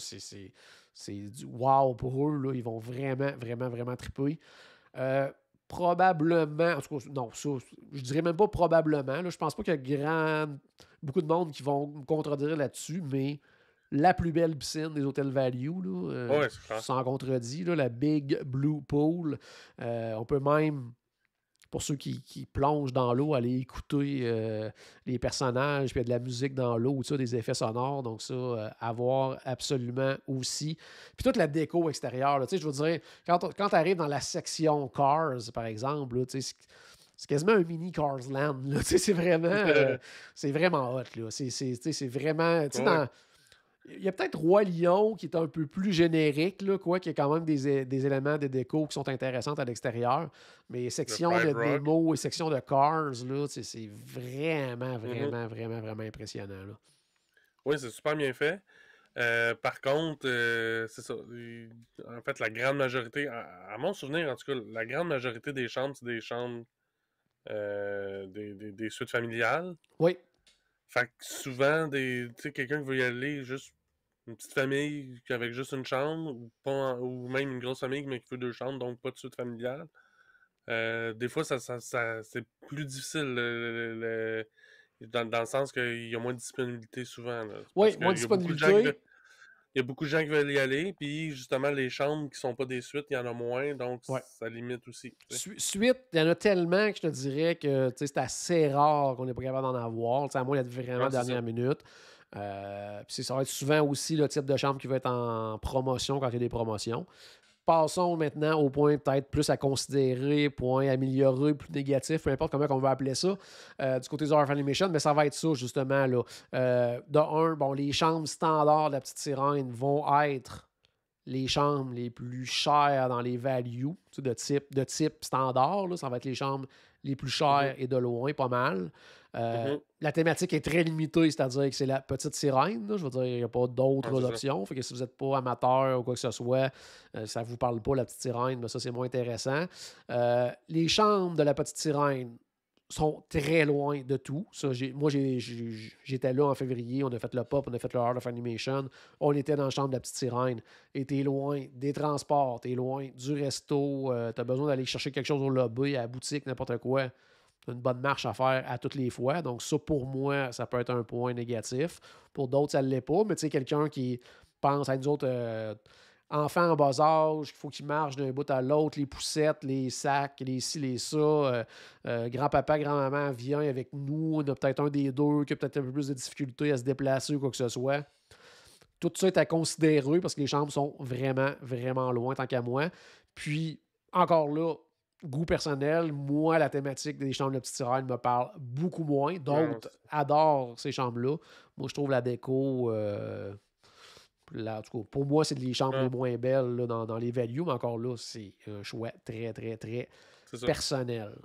c'est du wow pour eux. Là, ils vont vraiment, vraiment, vraiment triper. Probablement, en tout cas, non, ça, je dirais même pas probablement. Là, je pense pas qu'il y a beaucoup de monde qui vont me contredire là-dessus, mais la plus belle piscine des hôtels value, là, sans contredit, là, la Big Blue Pool. On peut même, pour ceux qui plongent dans l'eau, aller écouter les personnages, puis il y a de la musique dans l'eau, des effets sonores. Donc ça, à voir absolument aussi. Puis toute la déco extérieure, je veux dire, quand tu arrives dans la section Cars, par exemple, là, c'est quasiment un mini Cars Land. Là, c'est vraiment hot. Là. C'est vraiment... Il y a peut-être Roi Lion qui est un peu plus générique, là, qui a quand même des éléments de déco qui sont intéressants à l'extérieur. Mais section de démo et section de Cars, là, c'est vraiment, vraiment, vraiment, vraiment impressionnant. Là. Oui, c'est super bien fait. Par contre, c'est ça. En fait, la grande majorité, à mon souvenir, en tout cas, la grande majorité des chambres, c'est des chambres des suites familiales. Oui. Fait que souvent, quelqu'un qui veut y aller, juste une petite famille avec juste une chambre, ou même une grosse famille mais qui veut 2 chambres, donc pas de suite familiale. Des fois, c'est plus difficile dans le sens qu'il y a moins de disponibilité souvent. Là. Oui, moins de disponibilité. Il y a beaucoup de gens qui veulent y aller, puis justement, les chambres qui sont pas des suites, il y en a moins, donc ça limite aussi. Suite, il y en a tellement que je te dirais que c'est assez rare qu'on n'est pas capable d'en avoir, à moins d'être vraiment dernière minute. Puis ça va être souvent aussi le type de chambre qui va être en promotion quand il y a des promotions. Passons maintenant au point peut-être plus à considérer, point amélioré, plus négatif, peu importe comment on va appeler ça, du côté de Art of Animation, mais ça va être ça justement. Là. Les chambres standards de la petite sirène vont être les chambres les plus chères dans les values de type standard. Là. Ça va être les chambres les plus chères et de loin, pas mal. La thématique est très limitée, c'est-à-dire que c'est la petite sirène. Là. Je veux dire, il n'y a pas d'autres options. Fait que si vous n'êtes pas amateur ou quoi que ce soit, ça ne vous parle pas, la petite sirène, mais ça, c'est moins intéressant. Les chambres de la petite sirène sont très loin de tout. Ça, j'étais là en février, on a fait le pop, on a fait le Art of Animation, on était dans la chambre de la petite sirène, et t'es loin des transports, t'es loin du resto, t'as besoin d'aller chercher quelque chose au lobby, à la boutique, n'importe quoi. T'as une bonne marche à faire à toutes les fois. Donc ça, pour moi, ça peut être un point négatif. Pour d'autres, ça ne l'est pas, mais tu sais, quelqu'un qui pense à nous autres... enfants en bas âge, il faut qu'ils marchent d'un bout à l'autre, les poussettes, les sacs, les ci, les ça. Grand-papa, grand-maman vient avec nous. On a peut-être un des deux qui a peut-être un peu plus de difficultés à se déplacer ou quoi que ce soit. Tout ça est à considérer parce que les chambres sont vraiment, vraiment loin, tant qu'à moi. Puis, encore là, goût personnel, moi, la thématique des chambres de la petite sirène me parle beaucoup moins. D'autres adorent ces chambres-là. Moi, je trouve la déco... Là, en tout cas, pour moi, c'est les chambres les moins belles là, dans les values, mais encore là, c'est un choix très, très, très personnel.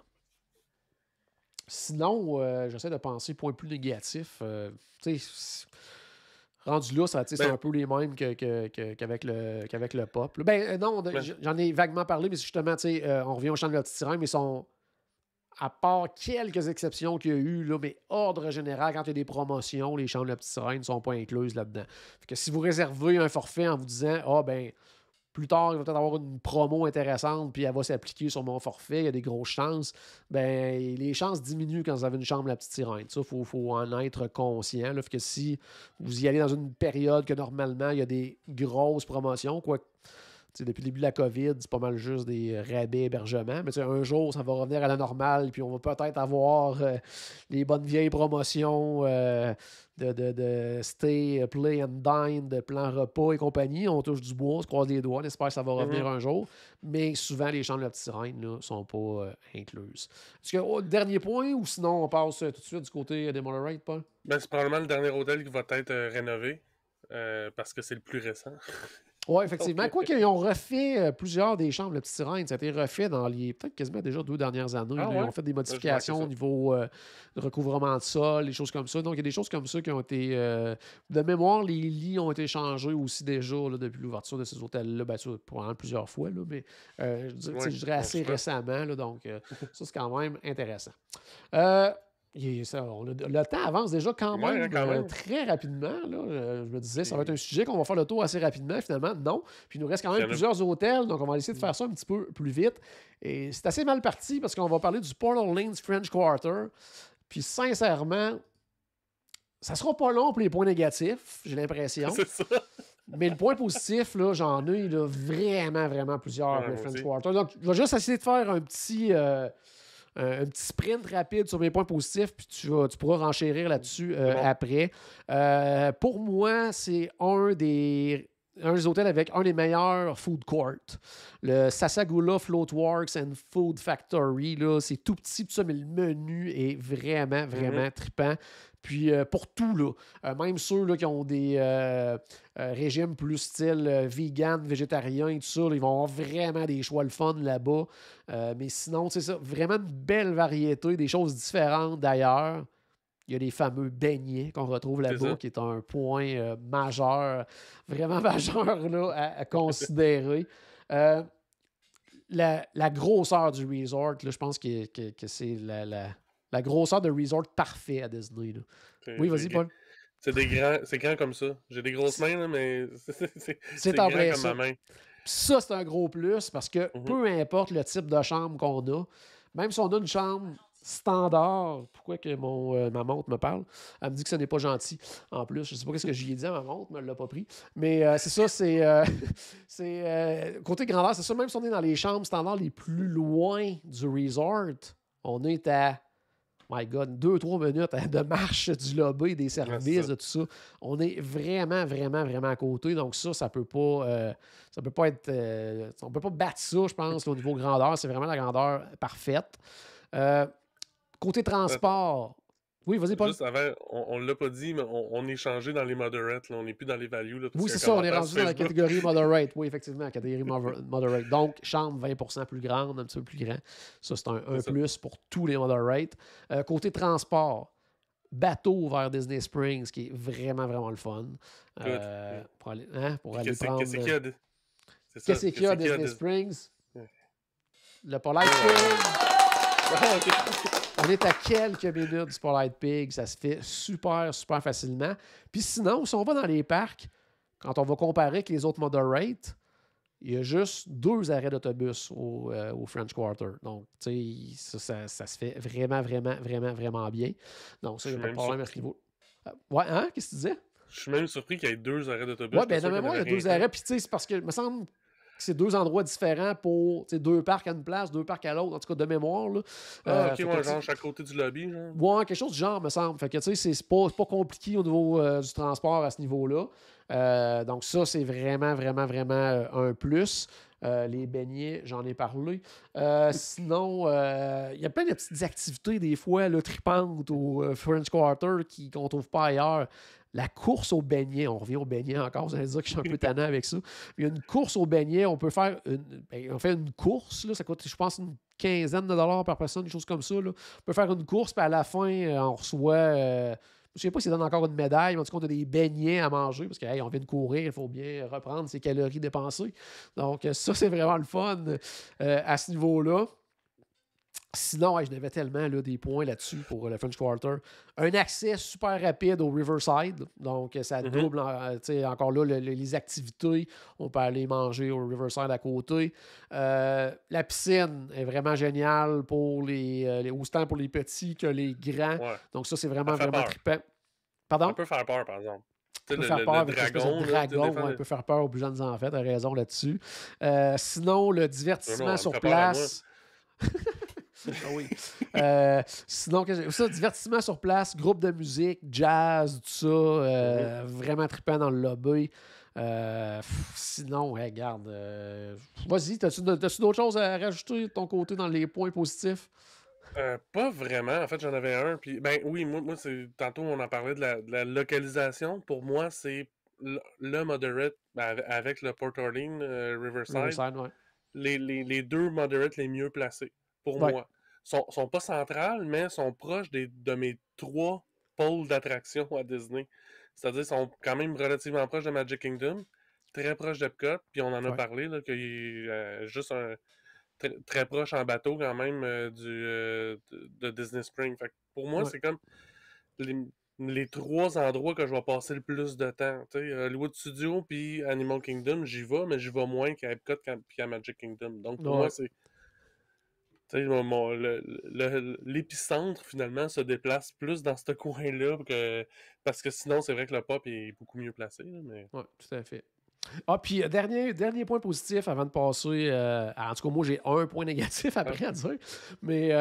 Sinon, j'essaie de penser point plus négatif. Rendu là, c'est un peu les mêmes qu'avec le pop. Non, j'en ai vaguement parlé, mais justement, on revient aux chambres de la petite sirène, mais ils sont... À part quelques exceptions qu'il y a eu, là, mais ordre général, quand il y a des promotions, les chambres de la petite sirène ne sont pas incluses là-dedans. Fait que si vous réservez un forfait en vous disant plus tard, il va peut-être avoir une promo intéressante, puis elle va s'appliquer sur mon forfait, il y a des grosses chances, les chances diminuent quand vous avez une chambre de la petite sirène. Ça, il faut en être conscient. Là, fait que si vous y allez dans une période que normalement, il y a des grosses promotions, depuis le début de la COVID, c'est pas mal juste des rabais hébergements. Mais un jour, ça va revenir à la normale, puis on va peut-être avoir les bonnes vieilles promotions de stay, play and dine, de plan repas et compagnie. On touche du bois, on se croise les doigts, on espère que ça va revenir un jour. Mais souvent, les chambres de la petite sirène ne sont pas incluses. Est-ce que dernier point, ou sinon on passe tout de suite du côté des Motorite, Paul? Ben, c'est probablement le dernier hôtel qui va être rénové parce que c'est le plus récent. Oui, effectivement. Quoi qu'ils ont refait plusieurs des chambres, la petite sirène, ça a été refait dans les peut-être quasiment déjà 2 dernières années. Ils ont fait des modifications au niveau de recouvrement de sol, des choses comme ça. Donc, il y a des choses comme ça qui ont été... de mémoire, les lits ont été changés aussi déjà là, depuis l'ouverture de ces hôtels-là. Bien sûr, probablement plusieurs fois, là, mais je dirais assez récemment. Là, donc, ça, c'est quand même intéressant. Le temps avance déjà quand même très rapidement. Là. Je me disais, ça va être un sujet qu'on va faire le tour assez rapidement. Finalement, non. Puis il nous reste quand même plusieurs hôtels, donc on va essayer de faire ça un petit peu plus vite. Et c'est assez mal parti parce qu'on va parler du Port Orleans French Quarter. Puis sincèrement, ça sera pas long pour les points négatifs, j'ai l'impression. C'est ça. Mais le point positif, là, j'en ai là, vraiment plusieurs pour le French Quarter. Donc, je vais juste essayer de faire un petit sprint rapide sur mes points positifs, puis tu pourras renchérir là-dessus après. Pour moi, c'est un des hôtels avec un des meilleurs food courts. Le Sasagula Floatworks and Food Factory, là, c'est tout petit, tout ça, mais le menu est vraiment trippant. Puis pour tout, là, même ceux là, qui ont des régimes plus style vegan, végétarien et tout ça, là, ils vont avoir vraiment des choix le fun là-bas. Mais sinon, c'est ça, vraiment une belle variété, des choses différentes d'ailleurs. Il y a les fameux beignets qu'on retrouve là-bas, qui est un point majeur, vraiment majeur là, à considérer. La grosseur du resort, là, je pense que c'est la grosseur de resort parfait à Disney. Là. Oui, vas-y, Paul. C'est grand comme ça. J'ai des grosses mains, là, mais c'est grand comme ma main. Ça, c'est un gros plus parce que peu importe le type de chambre qu'on a, même si on a une chambre standard, pourquoi que ma montre me parle? Elle me dit que ce n'est pas gentil. En plus, je ne sais pas ce que j'y ai dit à ma montre, mais elle ne l'a pas pris. Mais c'est ça, c'est côté grandeur, c'est ça, même si on est dans les chambres standards les plus loin du resort, on est à 2-3 minutes de marche du lobby, des services, de tout ça. On est vraiment à côté. Donc ça peut pas être... on peut pas battre ça, je pense, là, au niveau grandeur. C'est vraiment la grandeur parfaite. Côté transport... Oui, vas-y, Paul. Juste avant, on ne l'a pas dit, mais on est changé dans les moderates. Là. On n'est plus dans les values. Là, oui, c'est ça. On est rendu dans la catégorie moderate. Oui, effectivement, la catégorie moderate. Donc, chambre 20% plus grande, un petit peu plus grand. Ça, c'est un plus pour tous les moderates. Côté transport, bateau vers Disney Springs, qui est vraiment le fun. Pour aller prendre... Qu'est-ce qu'il y a à Disney Springs? Le Polite Pig. On est à quelques minutes du Spotlight Pig. Ça se fait super facilement. Puis sinon, si on va dans les parcs, quand on va comparer avec les autres moderates, il y a juste 2 arrêts d'autobus au French Quarter. Donc, tu sais, ça se fait vraiment bien. Donc, ça, il n'y a pas de problème à ce niveau. Ouais, hein? Qu'est-ce que tu disais? Je suis même surpris qu'il y ait 2 arrêts d'autobus. Ouais, bien, normalement, il y a 2 arrêts. Puis, tu sais, c'est parce que, il me semble... c'est 2 endroits différents pour 2 parcs à une place, 2 parcs à l'autre, en tout cas de mémoire. Là. OK, genre chaque côté du lobby. Genre. Ouais, quelque chose du genre, me semble. Fait que c'est pas compliqué au niveau du transport à ce niveau-là. Donc ça, c'est vraiment un plus. Les beignets, j'en ai parlé. Sinon, il y a plein de petites activités des fois là, tripantes au French Quarter qu'on ne trouve pas ailleurs. La course aux beignets, on revient aux beignets encore, vous allez dire que je suis un peu tannant avec ça. Il y a une course aux beignets, on fait une course, là, ça coûte, je pense, une quinzaine de dollars par personne, des choses comme ça. Là. On peut faire une course, puis à la fin, on reçoit, je ne sais pas s'ils donnent encore une médaille, mais en tout cas, on a des beignets à manger, parce qu'on vient de courir, il faut bien reprendre ses calories dépensées. Donc ça, c'est vraiment le fun à ce niveau-là. Sinon, je n'avais tellement là, des points là-dessus pour le French Quarter. Un accès super rapide au Riverside. Donc, ça double encore là les activités. On peut aller manger au Riverside à côté. La piscine est vraiment géniale pour autant pour les petits que les grands. Ouais. Donc, ça, c'est vraiment trippant. Pardon? Ça peut faire peur, par exemple. peut faire peur avec dragon. Le dragon, peut faire peur aux plus jeunes enfants, t'as raison là-dessus. Sinon, le divertissement sur place. Oui. Sinon, ça, divertissement sur place, groupe de musique, jazz, tout ça, vraiment trippant dans le lobby. Sinon, regarde. Vas-y, t'as-tu d'autres choses à rajouter de ton côté dans les points positifs? Pas vraiment. En fait, j'en avais un. Puis, ben oui, moi tantôt, on en parlait de la localisation. Pour moi, c'est le moderate avec le Port Orleans, Riverside. Ouais. Les deux moderates les mieux placés, pour moi. Sont pas centrales, mais sont proches de mes 3 pôles d'attraction à Disney. C'est-à-dire, ils sont quand même relativement proches de Magic Kingdom, très proches d'Epcot, puis on en a parlé, là, qu'il y a juste très proche en bateau quand même de Disney Springs. Fait que pour moi, c'est comme les 3 endroits que je vais passer le plus de temps. Hollywood Studios puis Animal Kingdom, j'y vais, mais j'y vais moins qu'à Epcot puis à Magic Kingdom. Donc pour moi, c'est l'épicentre, finalement, se déplace plus dans ce coin-là parce que sinon, c'est vrai que le pop est beaucoup mieux placé. Là, mais... Oui, tout à fait. Ah, puis dernier point positif avant de passer. En tout cas, moi, j'ai un point négatif après à dire. Mais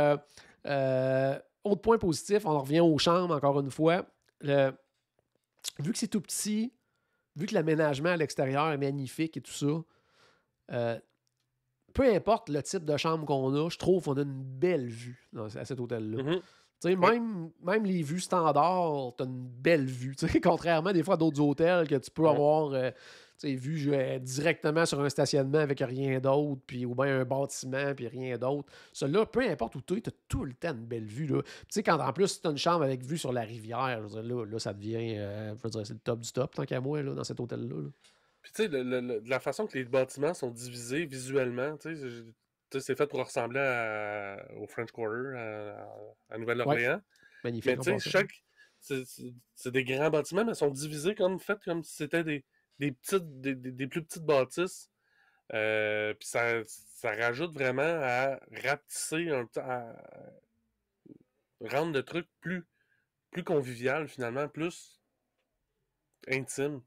autre point positif, on revient aux chambres encore une fois. Vu que c'est tout petit, vu que l'aménagement à l'extérieur est magnifique et tout ça, peu importe le type de chambre qu'on a, je trouve qu'on a une belle vue à cet hôtel-là. Même les vues standards, tu as une belle vue. Contrairement des fois à d'autres hôtels que tu peux avoir vue directement sur un stationnement avec rien d'autre, ou bien un bâtiment, puis rien d'autre. Celui-là, peu importe où tu es, tu as tout le temps une belle vue. Quand en plus tu as une chambre avec vue sur la rivière, je veux dire, là, ça devient c'est le top du top, tant qu'à moi, là, dans cet hôtel-là. Puis tu sais, de la façon que les bâtiments sont divisés visuellement, c'est fait pour ressembler au French Quarter, à Nouvelle-Orléans. Magnifique. Mais tu sais, c'est des grands bâtiments, mais ils sont divisés comme si c'était des plus petites bâtisses. Puis ça rajoute vraiment à rapetisser à rendre le truc plus convivial, finalement, plus intime.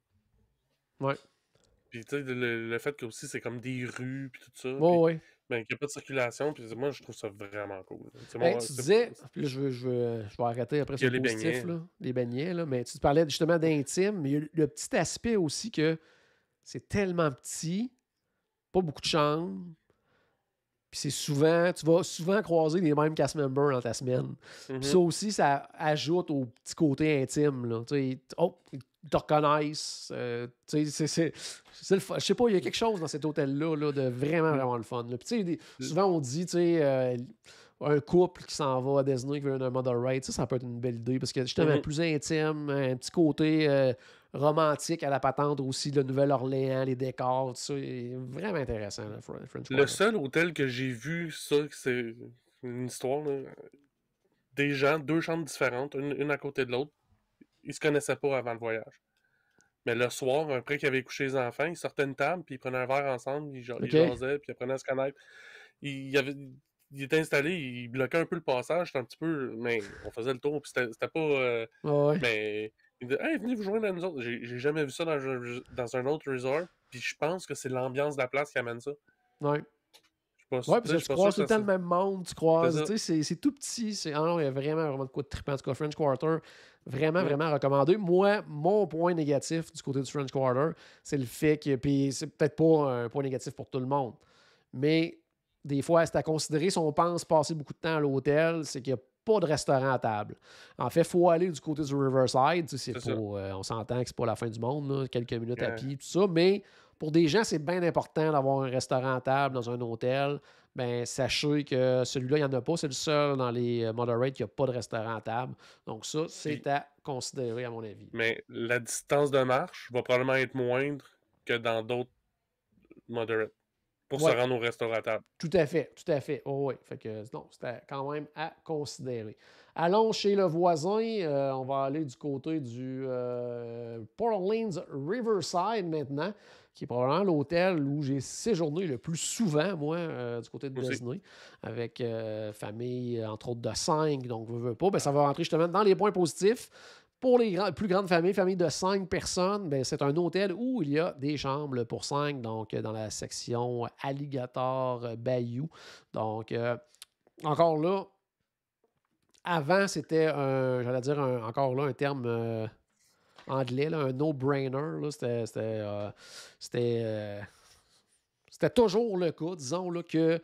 Ouais. Puis tu sais, le fait que aussi c'est comme des rues puis tout ça. Ouais. Ben, qu'il n'y a pas de circulation, puis moi je trouve ça vraiment cool. Tu disais, puis là, je vais arrêter après sur le positif, les beignets, là, mais tu parlais justement d'intime, mais il y a le petit aspect aussi que c'est tellement petit, pas beaucoup de chambres, puis c'est souvent, tu vas souvent croiser les mêmes cast members dans ta semaine. Puis ça aussi, ça ajoute au petit côté intime, là. Ils te reconnaissent. Je sais pas, il y a quelque chose dans cet hôtel-là là, de vraiment le fun. Puis souvent, on dit, un couple qui s'en va à Disney qui veut un mother ride, ça peut être une belle idée parce que justement, plus intime, un petit côté romantique à la patente aussi, le Nouvelle-Orléans, les décors, tout ça, est vraiment intéressant. Le seul hôtel que j'ai vu, ça, c'est une histoire, là, des gens, 2 chambres différentes, une à côté de l'autre, ils se connaissaient pas avant le voyage. Mais le soir, après qu'ils avaient couché les enfants, ils sortaient une table, puis ils prenaient un verre ensemble, ils jasaient, puis ils apprenaient à se connaître. Il était installé, il bloquait un peu le passage, c'était un petit peu... Mais on faisait le tour, puis c'était pas... Mais il disait « Hey, venez vous joindre à nous autres. » J'ai jamais vu ça dans un autre resort, puis je pense que c'est l'ambiance de la place qui amène ça. Ouais. Parce que tu croises tout le temps le même monde, tu croises, c'est tout petit. Il y a vraiment de quoi de trippant. En tout cas, French Quarter, vraiment recommandé. Moi, mon point négatif du côté du French Quarter, c'est le fait que, puis c'est peut-être pas un point négatif pour tout le monde, mais des fois, c'est à considérer si on pense passer beaucoup de temps à l'hôtel, c'est qu'il n'y a pas de restaurant à table. En fait, il faut aller du côté du Riverside. On s'entend que c'est pas la fin du monde, là, quelques minutes à pied, tout ça, mais pour des gens, c'est bien important d'avoir un restaurant à table dans un hôtel. Ben, sachez que celui-là, il n'y en a pas. C'est le seul dans les moderates qui n'a pas de restaurant à table. Donc ça, c'est à considérer, à mon avis. Mais la distance de marche va probablement être moindre que dans d'autres moderates pour se rendre au restaurant à table. Tout à fait. Oh, oui. Fait que non, c'était quand même à considérer. Allons chez le voisin. On va aller du côté du Port Orleans Riverside maintenant, qui est probablement l'hôtel où j'ai séjourné le plus souvent, moi, du côté de Disney, avec famille, entre autres, de 5. Donc, veux pas. Ben, ça va rentrer justement dans les points positifs Pour les plus grandes familles de 5 personnes, ben, c'est un hôtel où il y a des chambres pour 5, donc dans la section Alligator Bayou. Donc, encore là, avant, c'était j'allais dire encore là, un terme anglais, là, un no-brainer. Là, c'était toujours le cas, disons là, que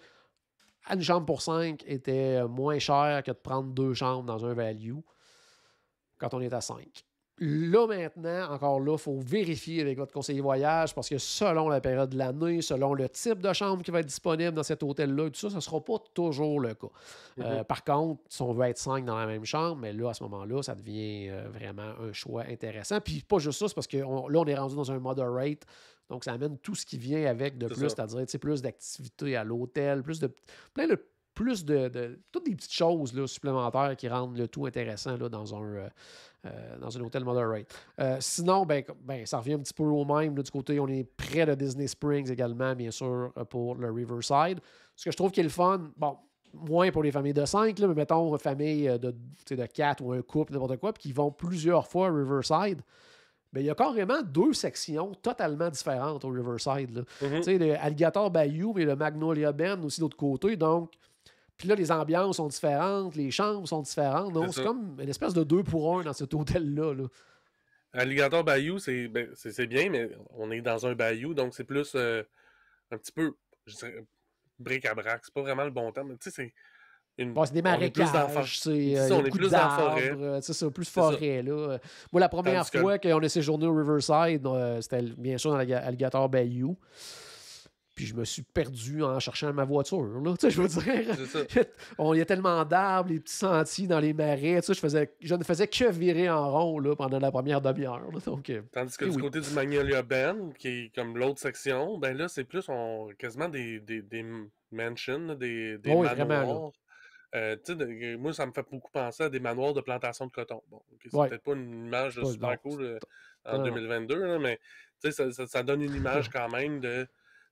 une chambre pour 5 était moins cher que de prendre 2 chambres dans un value quand on est à 5. Là, maintenant, encore là, il faut vérifier avec votre conseiller voyage parce que selon la période de l'année, selon le type de chambre qui va être disponible dans cet hôtel-là, tout ça, ça ne sera pas toujours le cas. Par contre, si on veut être 5 dans la même chambre, mais là, à ce moment-là, ça devient vraiment un choix intéressant. Puis pas juste ça, c'est parce que là, on est rendu dans un moderate. Donc, ça amène tout ce qui vient avec de plus, c'est-à-dire plus d'activités à l'hôtel, plus de toutes des petites choses là, supplémentaires qui rendent le tout intéressant là, dans un hôtel moderate. Sinon, ça revient un petit peu au même. Là, du côté, on est près de Disney Springs également, bien sûr, pour le Riverside. Ce que je trouve qui est le fun, bon, moins pour les familles de 5, là, mais mettons une famille de 4 ou un couple, n'importe quoi, puis qui vont plusieurs fois à Riverside. Bien, il y a carrément 2 sections totalement différentes au Riverside. Là. Tu sais, le Alligator Bayou et le Magnolia Bend aussi de l'autre côté. Donc, puis là, les ambiances sont différentes, les chambres sont différentes. Donc, c'est comme une espèce de 2 pour 1 dans cet hôtel-là. Là. Alligator Bayou, c'est bien, mais on est dans un bayou, donc c'est plus un petit peu, je dirais, bric-à-brac. C'est pas vraiment le bon terme. Tu sais, c'est c'est des marécages, c'est on est plus dans la forêt. C'est plus forêt. Là. Moi, la première fois qu'on a séjourné au Riverside, c'était bien sûr dans l'Alligator Bayou. Puis je me suis perdu en cherchant ma voiture. Là. Je veux dire, il y a tellement d'arbres, les petits sentiers dans les marais. Je ne faisais que virer en rond là, pendant la première demi-heure. Donc, tandis que du côté du Magnolia Bend, qui est comme l'autre section, ben là, c'est plus quasiment des mansions, des manoirs. Moi, ça me fait beaucoup penser à des manoirs de plantation de coton. Bon, c'est peut-être pas une image super cool en 2022, là, mais ça donne une image quand même de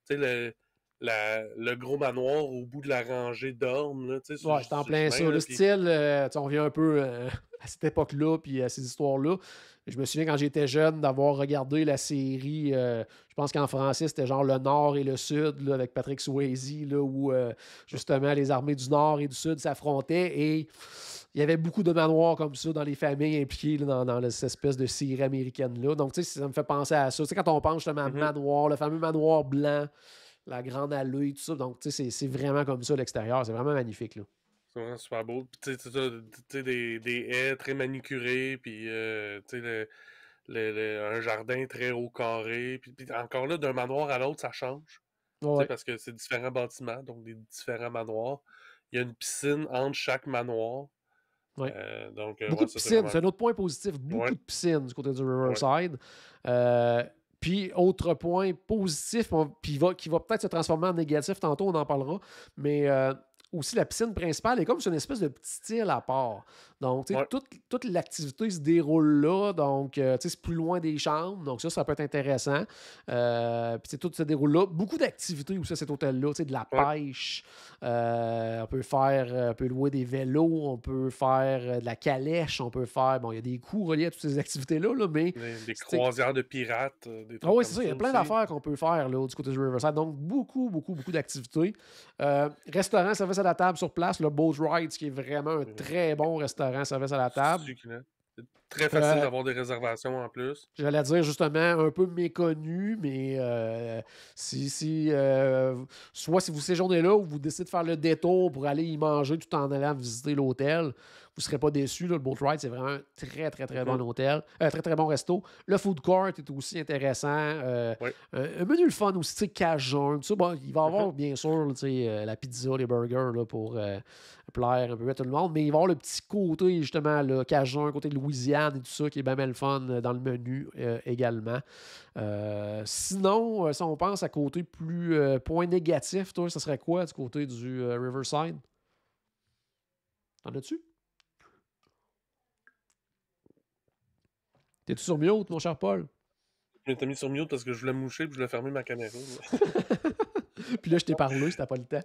le gros manoir au bout de la rangée d'ormes. C'est en plein ça. Le style, on revient un peu à cette époque-là puis à ces histoires-là. Je me souviens quand j'étais jeune d'avoir regardé la série, je pense qu'en français, c'était genre le Nord et le Sud là, avec Patrick Swayze, là, où justement les armées du Nord et du Sud s'affrontaient et il y avait beaucoup de manoirs comme ça dans les familles impliquées là, dans cette espèce de série américaine-là. Donc, tu sais, ça me fait penser à ça. Tu sais, quand on pense justement à manoir, le fameux manoir blanc, la grande allée, tout ça. Donc, tu sais, c'est vraiment comme ça l'extérieur. C'est vraiment magnifique, là. C'est vraiment super beau. Puis, tu sais, des haies très manicurées, puis, tu sais, un jardin très haut carré. Puis encore là, d'un manoir à l'autre, ça change. Ouais. Parce que c'est différents bâtiments, donc des différents manoirs. Il y a une piscine entre chaque manoir. Ouais. Beaucoup de piscines, c'est un autre point positif. Beaucoup de piscines du côté du Riverside. Puis, autre point positif, qui va peut-être se transformer en négatif tantôt, on en parlera, mais aussi la piscine principale est comme sur une espèce de petite île à part. Donc, toute l'activité se déroule là. Donc, c'est plus loin des chambres. Donc, ça peut être intéressant. Puis, tout se déroule là. Beaucoup d'activités aussi à cet hôtel-là. De la pêche. On peut louer des vélos. On peut faire de la calèche. On peut faire... Bon, il y a des coûts reliés à toutes ces activités-là. Là, mais des croisières de pirates. Oui, c'est ça. Il y a plein d'affaires qu'on peut faire là, du côté du Riverside. Donc, beaucoup d'activités. Restaurant, service à la table sur place. Le Boat Rides, qui est vraiment un très bon restaurant. Service à la table. C'est très facile d'avoir des réservations en plus. J'allais dire justement un peu méconnu, mais soit si vous séjournez là ou vous décidez de faire le détour pour aller y manger tout en allant visiter l'hôtel, vous ne serez pas déçus. Le Boat Ride, c'est vraiment un très, très, très bon hôtel. Très, très bon resto. Le food court est aussi intéressant. Un menu le fun aussi, cajun. Bon, il va y avoir, bien sûr, la pizza, les burgers là, pour plaire un peu à tout le monde. Mais il va y avoir le petit côté, justement, là, cajun, côté de Louisiane et tout ça, qui est bien le fun dans le menu également. Sinon, si on pense à côté plus point négatif, toi, ça serait quoi du côté du Riverside? T'en as-tu? T'es-tu sur mute, mon cher Paul? Je m'étais mis sur mute parce que je voulais moucher et je voulais fermer ma caméra. Puis là, je t'ai parlé, c'était pas le temps.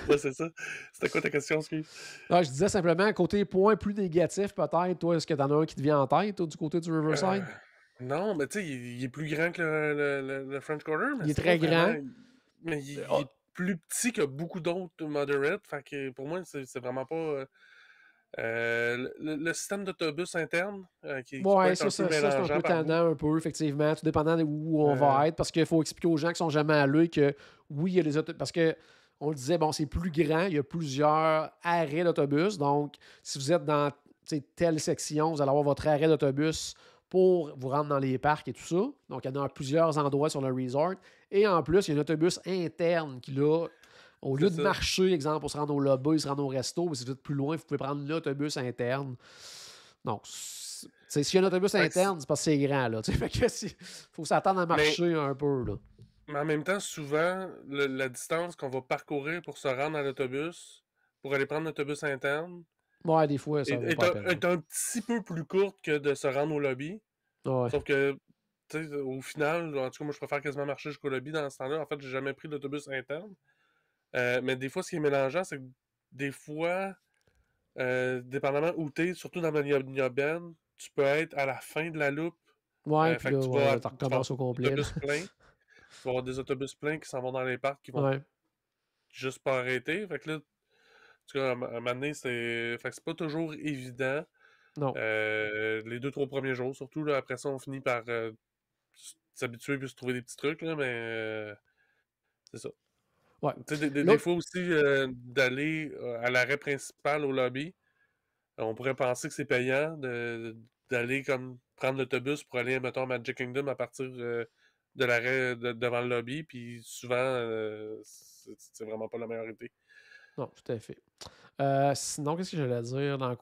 Ouais, c'est ça. C'était quoi ta question, Steve? Non, je disais simplement, côté point plus négatif, peut-être, toi, est-ce que t'en as un qui te vient en tête, toi, du côté du Riverside? Non, mais tu sais, il est plus grand que le French Quarter, mais Il est c'est très pas grand. vraiment... Mais il Oh, est plus petit que beaucoup d'autres moderates, fait que pour moi, c'est vraiment pas... le système d'autobus interne, qui peut ouais, être un peu ça c'est un mélangeant peu par bout. tannant, un peu, effectivement, tout dépendant de où on Euh, va être, parce qu'il faut expliquer aux gens qui sont jamais allés que, oui, il y a les autobus, parce que on le disait, bon, c'est plus grand, il y a plusieurs arrêts d'autobus, donc si vous êtes dans telle section, vous allez avoir votre arrêt d'autobus pour vous rendre dans les parcs et tout ça. Donc, il y en a plusieurs endroits sur le resort. Et en plus, il y a un autobus interne qui, là, au lieu de marcher, exemple, pour se rendre au lobby, se rendre au resto, mais si vous êtes plus loin, vous pouvez prendre l'autobus interne. Donc, s'il y a un autobus interne, c'est parce que c'est grand, là. Fait que faut s'attendre à marcher un peu, là. Mais en même temps, souvent, la distance qu'on va parcourir pour se rendre à l'autobus, pour aller prendre l'autobus interne, ouais, des fois, ça vaut pas la peine. est un petit peu plus courte que de se rendre au lobby. Ouais. Sauf que, tu sais, au final, en tout cas, moi, je préfère quasiment marcher jusqu'au lobby dans ce temps-là. En fait, j'ai jamais pris l'autobus interne. Mais des fois, ce qui est mélangeant, c'est que des fois, dépendamment où t'es, surtout dans la Ben, tu peux être à la fin de la loupe. Ouais, puis fait que là, tu vas recommences au complet. autobus plein. Tu vas avoir des autobus pleins qui s'en vont dans les parcs qui vont juste pas arrêter. Fait que là, en tout cas, à un moment donné, fait que c'est pas toujours évident. Non. Les 2-3 premiers jours, surtout, là, après ça, on finit par s'habituer et se trouver des petits trucs, là, mais c'est ça. Ouais. Des fois aussi, d'aller à l'arrêt principal au lobby, on pourrait penser que c'est payant d'aller comme prendre l'autobus pour aller, mettons, à Magic Kingdom à partir de l'arrêt devant le lobby, puis souvent, c'est vraiment pas la meilleure idée. Non, tout à fait. Sinon, qu'est-ce que j'allais dire dans le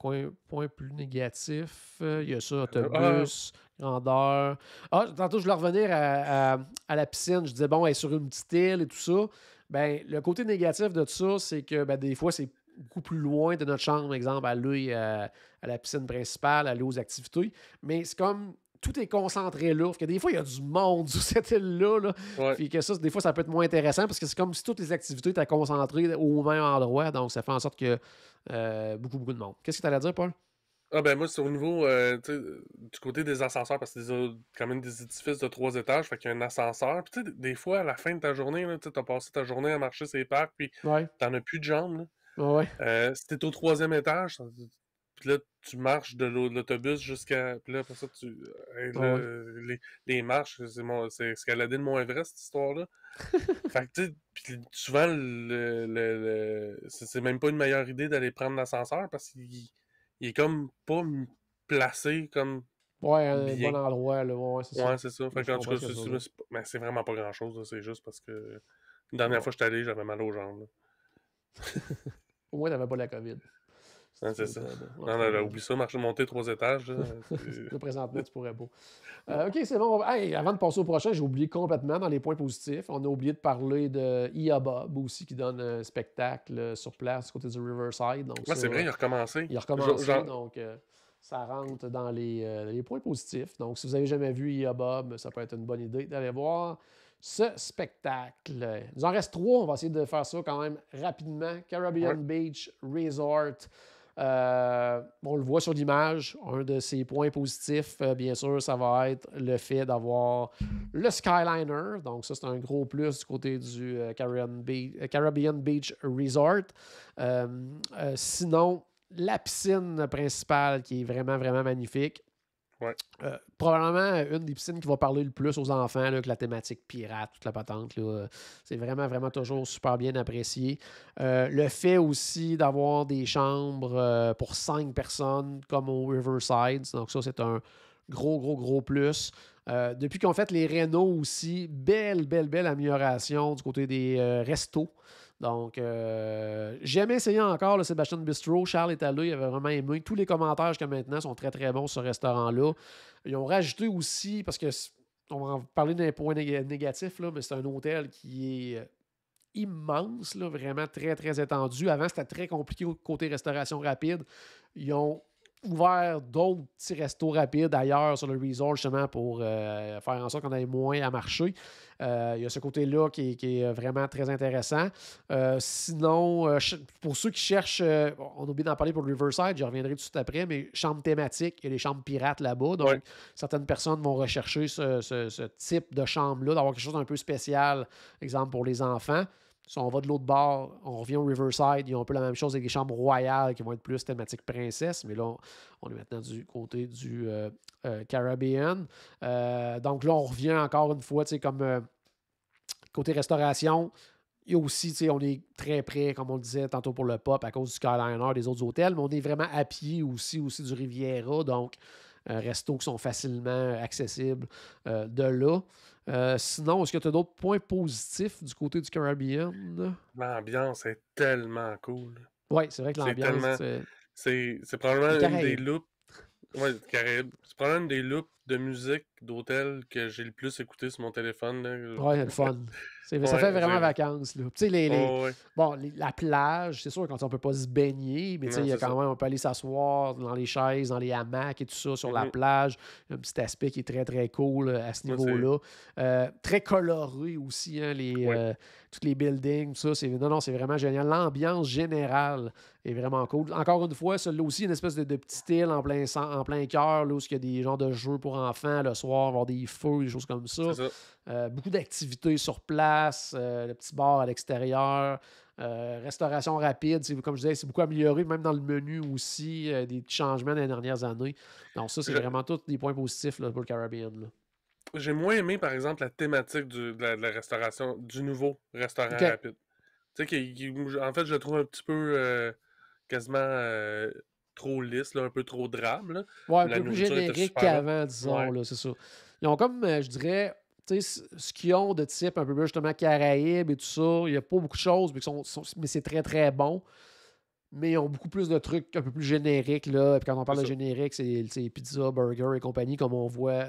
point plus négatif? Il y a ça, autobus, grandeur. Ah, tantôt, je voulais revenir à la piscine. Je disais, bon, elle est sur une petite île et tout ça. Ben, le côté négatif de tout ça, c'est que des fois, c'est beaucoup plus loin de notre chambre, exemple, aller à la piscine principale, aller aux activités. Mais c'est comme tout est concentré là. Parce que des fois, il y a du monde sur cette île-là. Là. Ouais. Puis que ça, des fois, ça peut être moins intéressant parce que c'est comme si toutes les activités étaient concentrées au même endroit. Donc, ça fait en sorte que beaucoup de monde. Qu'est-ce que tu allais dire, Paul? Ah ben moi, c'est au niveau du côté des ascenseurs, parce que c'est quand même des édifices de 3 étages, fait qu'il y a un ascenseur. Puis tu sais, des fois, à la fin de ta journée, tu as passé ta journée à marcher sur les parcs, puis t'en as plus de jambes. Ouais. Si t'es au 3e étage, puis là, tu marches de l'autobus jusqu'à... Puis là, après ça, les marches, c'est escalader le Mont-Everest, cette histoire-là. Fait que, tu sais, souvent, c'est même pas une meilleure idée d'aller prendre l'ascenseur, parce qu'il est comme pas placé comme un bien. bon endroit, là. Ouais, c'est ça. Ouais, c'est ça. Fait que, en tout cas, c'est vraiment pas grand-chose, c'est juste parce que la dernière fois que j'étais allé, j'avais mal aux jambes. Au moins, t'avais pas la COVID. Ouais, c'est ça. Non, oublie ça, monter 3 étages. Là, présentement, tu pourrais pas. OK, c'est bon. Hey, avant de passer au prochain, j'ai oublié complètement dans les points positifs. On a oublié de parler de Bob aussi, qui donne un spectacle sur place du côté du Riverside. Donc, c'est vrai, il a recommencé. Il a recommencé, donc ça rentre dans les points positifs. Donc, si vous n'avez jamais vu Bob, ça peut être une bonne idée d'aller voir ce spectacle. Il nous en reste 3. On va essayer de faire ça quand même rapidement. Caribbean Beach Resort. On le voit sur l'image. Un de ses points positifs, bien sûr, ça va être le fait d'avoir le Skyliner. Donc, ça, c'est un gros plus du côté du Caribbean Beach Resort. Sinon, la piscine principale qui est vraiment, vraiment magnifique. Ouais. Probablement une des piscines qui va parler le plus aux enfants, là, que la thématique pirate, toute la patente. Là, c'est vraiment, vraiment toujours super bien apprécié. Le fait aussi d'avoir des chambres pour 5 personnes comme au Riverside. Donc ça, c'est un gros plus. Depuis qu'on fait les rénaux aussi, belle amélioration du côté des restos. Donc, j'ai jamais essayé encore le Sebastian Bistro. Charles est allé, il avait vraiment aimé. Tous les commentaires jusqu'à maintenant sont très, très bons sur ce restaurant-là. Ils ont rajouté aussi, parce que on va en parler d'un point négatif, là, mais c'est un hôtel qui est immense, là, vraiment très, très étendu. Avant, c'était très compliqué côté restauration rapide. Ils ont ouvert d'autres petits restos rapides ailleurs sur le resort, justement, pour faire en sorte qu'on ait moins à marcher. Il y a ce côté-là qui est vraiment très intéressant. Sinon, pour ceux qui cherchent, on a oublié d'en parler pour le Riverside, j'y reviendrai tout de suite après, mais chambres thématiques, il y a les chambres pirates là-bas. Donc, certaines personnes vont rechercher ce type de chambre-là, d'avoir quelque chose d'un peu spécial, exemple pour les enfants. Si on va de l'autre bord, on revient au Riverside, ils ont un peu la même chose avec des chambres royales qui vont être plus thématiques princesse, mais là, on est maintenant du côté du Caribbean. Donc là, on revient encore une fois, comme côté restauration. Il y a aussi, on est très près, comme on le disait tantôt pour le pop, à cause du Skyliner, des autres hôtels, mais on est vraiment à pied aussi du Riviera, donc restos qui sont facilement accessibles de là. Sinon, est-ce que tu as d'autres points positifs du côté du Caribbean? L'ambiance est tellement cool. Oui, c'est vrai que l'ambiance... C'est probablement une des loops... Ouais, Caraïbes. C'est probablement une des loops de musique d'hôtel que j'ai le plus écouté sur mon téléphone. Oui, c'est le fun. Ça fait vraiment vacances. Là. Tu sais, bon, la plage, c'est sûr quand on ne peut pas se baigner, mais il y a quand même, on peut aller s'asseoir dans les chaises, dans les hamacs et tout ça sur la plage. Il y a un petit aspect qui est très, très cool à ce niveau-là. Très coloré aussi, hein, tous les buildings, tout ça. C'est vraiment génial. L'ambiance générale est vraiment cool. Encore une fois, celui-là aussi, une espèce de petite île en plein cœur, là, où il y a des genres de jeux pour enfants le soir, avoir des feux, des choses comme ça. Beaucoup d'activités sur place, le petit bar à l'extérieur, restauration rapide, comme je disais, c'est beaucoup amélioré, même dans le menu aussi, des petits changements dans les dernières années. Donc ça, c'est vraiment tous des points positifs là, pour le Caribbean. Là. J'ai moins aimé, par exemple, la thématique de la restauration, du nouveau restaurant rapide. Tu sais, en fait, je le trouve un petit peu quasiment trop lisse, là, un peu trop drabe. Là. Ouais, un peu plus générique qu'avant, disons, là, c'est ça. Ils ont comme, je dirais, ce qu'ils ont de type un peu plus justement Caraïbes et tout ça, il n'y a pas beaucoup de choses, mais c'est très, très bon. Mais ils ont beaucoup plus de trucs un peu plus génériques. Là. Puis quand on parle de générique, c'est pizza, burger et compagnie, comme on voit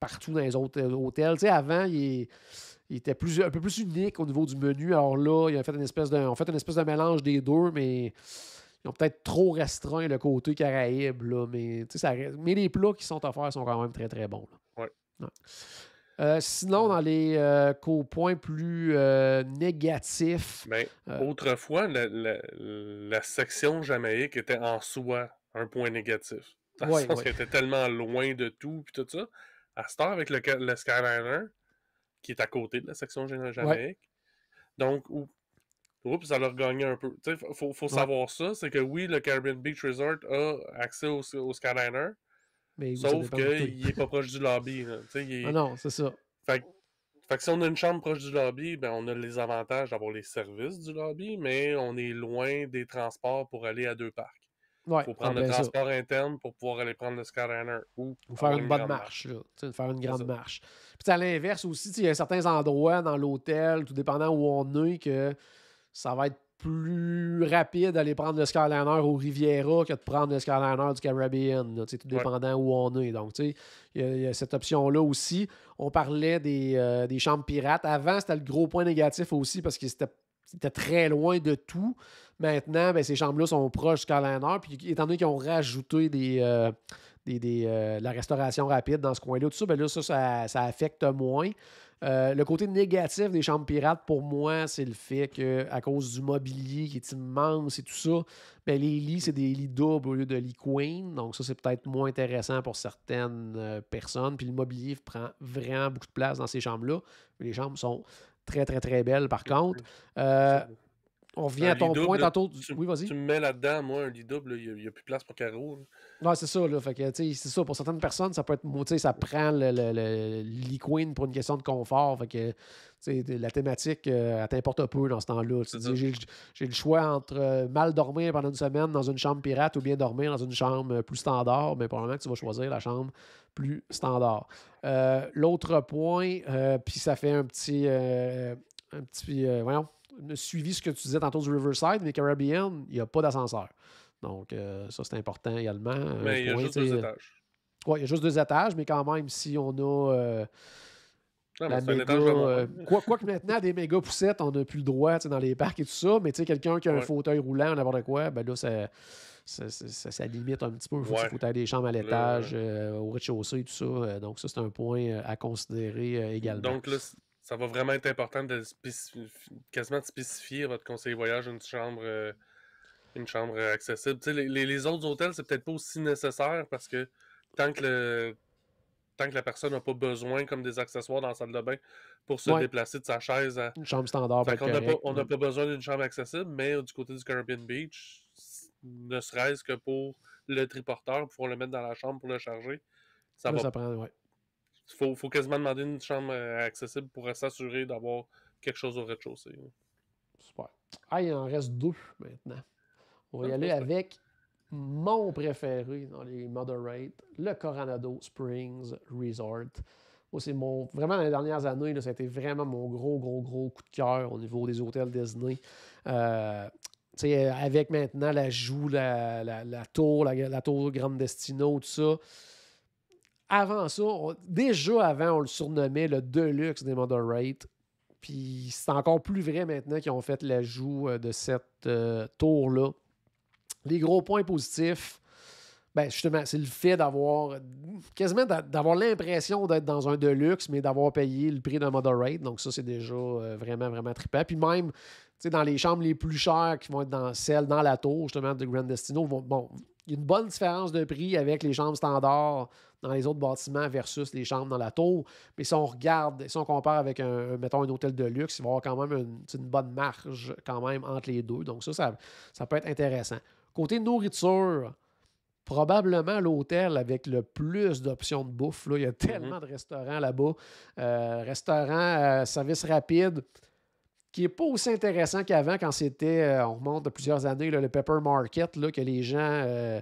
partout dans les autres hôtels. T'sais, avant, il était un peu plus unique au niveau du menu. Alors là, ils ont fait une espèce de mélange des deux, mais ils ont peut-être trop restreint le côté Caraïbes. Là, mais les plats qui sont offerts sont quand même très, très bons. Là. Ouais. Sinon, dans les points plus négatifs... autrefois, la section Jamaïque était en soi un point négatif. Dans le sens qu'elle était tellement loin de tout puis tout ça. À cette heure, avec le Skyliner, qui est à côté de la section Jamaïque, donc, ça leur gagnait un peu. Il faut savoir ça, c'est que oui, le Caribbean Beach Resort a accès au Skyliner, sauf qu'il n'est pas proche du lobby. Là. non, c'est ça. Fait que si on a une chambre proche du lobby, ben on a les avantages d'avoir les services du lobby, mais on est loin des transports pour aller à deux parcs. Il faut prendre le transport interne pour pouvoir aller prendre le Skyliner ou faire une bonne marche. Faire une grande marche. Puis à l'inverse aussi, il y a certains endroits dans l'hôtel, tout dépendant où on est, que ça va être plus rapide d'aller prendre le Skyliner au Riviera que de prendre le Skyliner du Caribbean. Là, tout dépendant où on est. Donc, il y a cette option-là aussi. On parlait des chambres pirates. Avant, c'était le gros point négatif aussi parce que c'était très loin de tout. Maintenant, ces chambres-là sont proches du Skyliner. Puis, étant donné qu'ils ont rajouté la restauration rapide dans ce coin-là, tout ça, ça affecte moins. Le côté négatif des chambres pirates, pour moi, c'est le fait qu'à cause du mobilier qui est immense et tout ça, les lits, c'est des lits doubles au lieu de lits queen. Donc ça, c'est peut-être moins intéressant pour certaines personnes. Puis le mobilier prend vraiment beaucoup de place dans ces chambres-là. Mais les chambres sont très, très, très belles, par contre. On revient à ton point tantôt. Oui, vas-y. Tu me mets là-dedans, moi, un lit double, il n'y a plus de place pour Caro. Ouais, c'est ça. Là. Fait que, c'est ça. Pour certaines personnes, ça peut être. Ça prend le lit queen pour une question de confort. Fait que, la thématique, elle t'importe peu dans ce temps-là. J'ai le choix entre mal dormir pendant une semaine dans une chambre pirate ou bien dormir dans une chambre plus standard. Mais probablement que tu vas choisir la chambre plus standard. L'autre point, puis ça fait un petit voyons. Suivi ce que tu disais tantôt du Riverside, mais Caribbean, il n'y a pas d'ascenseur. Donc, ça, c'est important également. Mais il y a juste 2 étages. Oui, il y a juste 2 étages, mais quand même, si on a Non, La mais c'est un méga, étage de mon quoique maintenant, des méga poussettes, on n'a plus le droit dans les parcs et tout ça, mais quelqu'un qui a un fauteuil roulant, n'importe quoi, ben là, ça limite un petit peu. Il faut Ouais. qu'il faut des chambres à l'étage, au rez-de-chaussée et tout ça. Donc, ça, c'est un point à considérer également. Donc, là, ça va vraiment être important de quasiment de spécifier à votre conseiller voyage une chambre accessible. Les autres hôtels, c'est peut-être pas aussi nécessaire parce que tant que la personne n'a pas besoin comme des accessoires dans la salle de bain pour se déplacer de sa chaise à... Une chambre standard peut être correct. On n'a pas besoin d'une chambre accessible, mais du côté du Caribbean Beach, ne serait-ce que pour le triporteur, pour le mettre dans la chambre pour le charger, ça prend, ouais. Faut quasiment demander une chambre accessible pour s'assurer d'avoir quelque chose au rez-de-chaussée. Super. Il en reste 2 maintenant. On va y aller avec mon préféré dans les Moderate, le Coronado Springs Resort. Moi, c'est vraiment dans les dernières années, là, ça a été vraiment mon gros coup de cœur au niveau des hôtels Disney. Avec maintenant l'ajout, la tour Grande Destino, tout ça. Avant ça, déjà avant, on le surnommait le Deluxe des Moderate. Puis c'est encore plus vrai maintenant qu'ils ont fait l'ajout de cette tour-là. Les gros points positifs, ben justement, c'est le fait d'avoir d'avoir l'impression d'être dans un Deluxe, mais d'avoir payé le prix d'un Moderate. Donc ça, c'est déjà vraiment, vraiment trippant. Puis même, dans les chambres les plus chères qui vont être dans la tour, justement, de Grand Destino, il y a une bonne différence de prix avec les chambres standards dans les autres bâtiments versus les chambres dans la tour. Mais si on compare avec mettons un hôtel de luxe, il va y avoir quand même une bonne marge quand même entre les deux. Donc ça peut être intéressant. Côté nourriture, probablement l'hôtel avec le plus d'options de bouffe. Là. Il y a tellement de restaurants là-bas. Restaurants, service rapide, qui n'est pas aussi intéressant qu'avant quand c'était, on remonte de plusieurs années, là, le Pepper Market, là, que les gens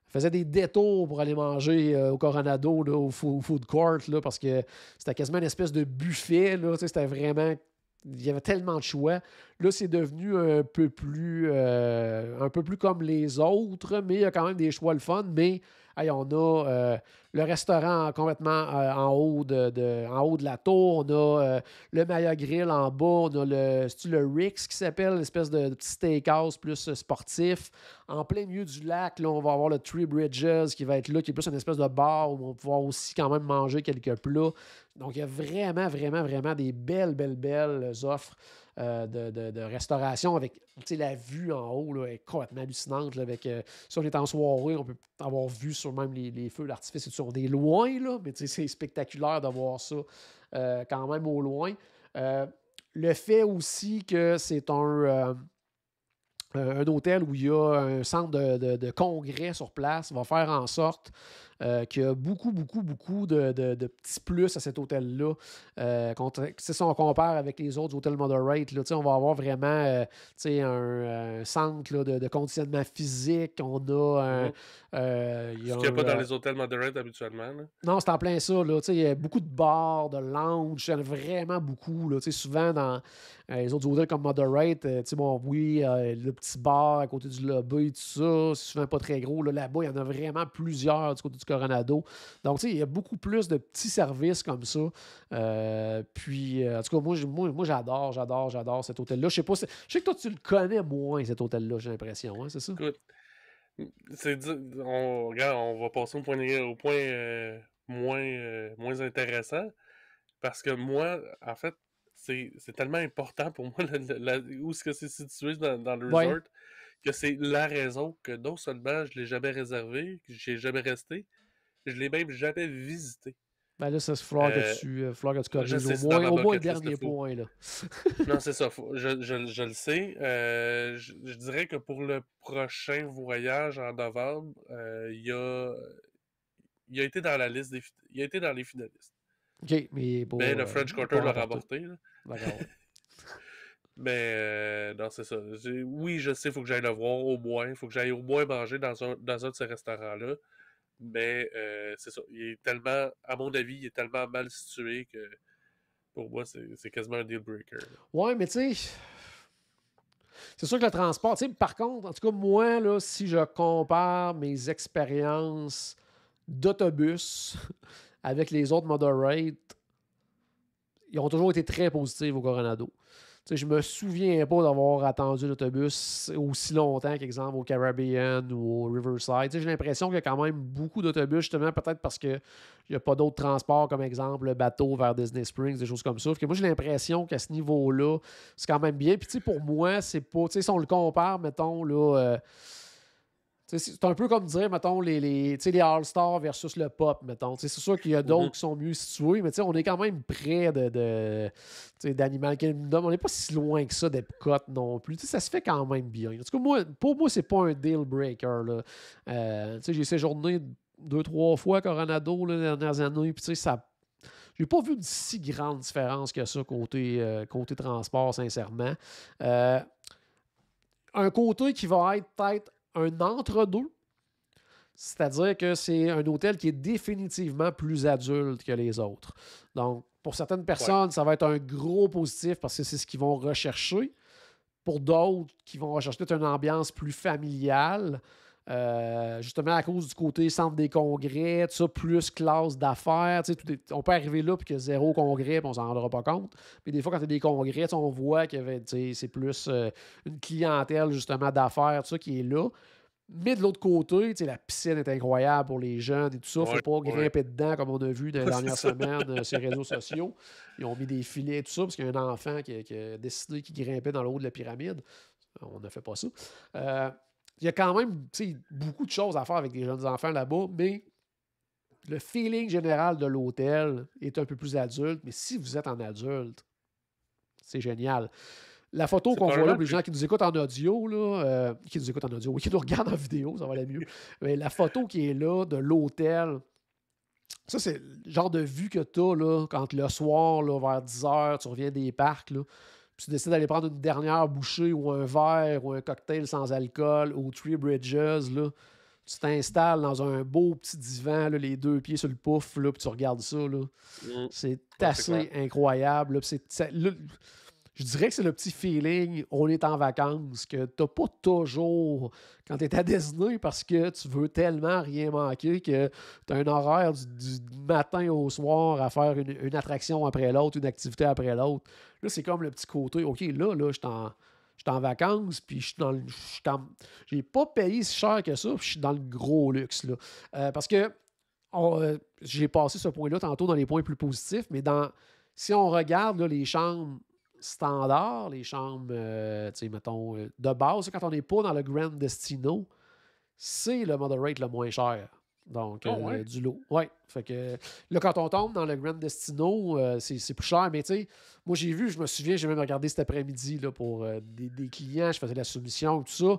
faisaient des détours pour aller manger au Coronado, là, au food court, là, parce que c'était quasiment une espèce de buffet. Là, c'était vraiment... Il y avait tellement de choix. Là, c'est devenu un peu plus comme les autres, mais il y a quand même des choix le fun. Mais on a le restaurant complètement en haut de la tour. On a le Maya Grill en bas. On a le Rick's qui s'appelle, l'espèce de petit steakhouse plus sportif. En plein milieu du lac, là, on va avoir le Three Bridges qui va être là, qui est plus une espèce de bar où on va pouvoir aussi quand même manger quelques plats. Donc, il y a vraiment, vraiment, vraiment des belles offres de restauration avec la vue en haut là, est complètement hallucinante. Là, si on est en soirée, on peut avoir vu sur même les feux d'artifice et tout ça. On est loin, là, mais c'est spectaculaire de voir ça quand même au loin. Le fait aussi que c'est un hôtel où il y a un centre de congrès sur place va faire en sorte qu'il y a beaucoup de petits plus à cet hôtel-là. Si on compare avec les autres hôtels Moderate, là, on va avoir vraiment un centre là, de conditionnement physique. On a ce qu'il n'y a pas dans les hôtels Moderate habituellement. Là. Non, c'est en plein ça. Il y a beaucoup de bars, de lounge, il y en a vraiment beaucoup. Là, souvent dans les autres hôtels comme Moderate, le petit bar à côté du lobby, tout ça, c'est souvent pas très gros. Là-bas, il y en a vraiment plusieurs du côté du Coronado. Donc, il y a beaucoup plus de petits services comme ça. Puis, en tout cas, moi j'adore cet hôtel-là. Je sais que toi, tu le connais moins, cet hôtel-là, j'ai l'impression. Hein, c'est ça? Écoute, on va passer au point moins intéressant. Parce que moi, en fait, c'est tellement important pour moi où est-ce que c'est situé dans le resort que c'est la raison que non seulement je ne l'ai jamais réservé, que je n'ai jamais resté, je ne l'ai même jamais visité. Ben là, ça se falloir que tu corriges au moins le dernier point. Là. Non, c'est ça. Je le sais. Je dirais que pour le prochain voyage en novembre, il a été dans la liste il a été dans les finalistes. OK, mais le French Quarter l'a remporté. D'accord. Mais non, c'est ça. Oui, je sais, il faut que j'aille le voir au moins. Il faut que j'aille au moins manger dans un de ces restaurants-là. Mais c'est ça. Il est tellement, à mon avis, il est tellement mal situé que pour moi, c'est quasiment un deal breaker. Ouais, mais tu sais, c'est sûr que le transport, tu sais, par contre, en tout cas, moi, là, si je compare mes expériences d'autobus avec les autres Moderate, ils ont toujours été très positifs au Coronado. Je me souviens pas d'avoir attendu l'autobus aussi longtemps qu'exemple au Caribbean ou au Riverside. J'ai l'impression qu'il y a quand même beaucoup d'autobus, justement, peut-être parce qu'il n'y a pas d'autres transports, comme exemple le bateau vers Disney Springs, des choses comme ça. Moi, j'ai l'impression qu'à ce niveau-là, c'est quand même bien. Puis pour moi, c'est pas. Si on le compare, mettons, là. C'est un peu comme dire, mettons, les All-Stars versus le pop, mettons. C'est sûr qu'il y a d'autres qui sont mieux situés, mais on est quand même près d'Animal Kingdom. On n'est pas si loin que ça d'Epcot non plus. Ça se fait quand même bien. En tout cas, pour moi, c'est pas un deal breaker. J'ai séjourné 2-3 fois à Coronado là, les dernières années, puis ça... J'ai pas vu une si grande différence que ça côté transport, sincèrement. Un côté qui va être peut-être un entre-deux, c'est-à-dire que c'est un hôtel qui est définitivement plus adulte que les autres. Donc, pour certaines personnes, ça va être un gros positif parce que c'est ce qu'ils vont rechercher. Pour d'autres, qui vont rechercher peut-être une ambiance plus familiale, justement à cause du côté centre des congrès, tout ça, plus classe d'affaires. On peut arriver là puis qu'il y a 0 congrès puis on s'en rendra pas compte. Mais des fois, quand il y a des congrès, on voit que c'est plus une clientèle justement d'affaires, tout ça qui est là. Mais de l'autre côté, la piscine est incroyable pour les jeunes et tout ça. Il ne faut pas grimper dedans comme on a vu dans les dernières semaines sur les réseaux sociaux. Ils ont mis des filets et tout ça parce qu'il y a un enfant qui a décidé qu'il grimpait dans le haut de la pyramide. On ne fait pas ça. Il y a quand même beaucoup de choses à faire avec des jeunes enfants là-bas, mais le feeling général de l'hôtel est un peu plus adulte. Mais si vous êtes en adulte, c'est génial. La photo qu'on voit là, pour les gens qui nous écoutent en audio, là, qui nous écoutent en audio, qui nous regardent en vidéo, ça va aller mieux. Mais la photo qui est là de l'hôtel, ça, c'est le genre de vue que tu as là, quand le soir, là, vers 10h, tu reviens des parcs, là, puis tu décides d'aller prendre une dernière bouchée ou un verre ou un cocktail sans alcool au Three Bridges, là. Tu t'installes dans un beau petit divan, là, les 2 pieds sur le pouf, là, puis tu regardes ça. Là. C'est assez incroyable. Là, je dirais que c'est le petit feeling, on est en vacances, que tu n'as pas toujours quand tu es à Disney parce que tu veux tellement rien manquer que tu as un horaire du matin au soir à faire une attraction après l'autre, une activité après l'autre. Là, c'est comme le petit côté, OK, là, je suis en vacances, puis j'ai pas payé si cher que ça, puis je suis dans le gros luxe. Là. Parce que j'ai passé ce point-là tantôt dans les points plus positifs, mais si on regarde là, les chambres standard, les chambres, mettons, de base, quand on n'est pas dans le Grand Destino, c'est le moderate le moins cher. Donc, du lot. Oui. Fait que là, quand on tombe dans le Grand Destino, c'est plus cher. Mais tu sais, moi, je me souviens, j'ai même regardé cet après-midi là, pour des clients, je faisais la soumission, tout ça.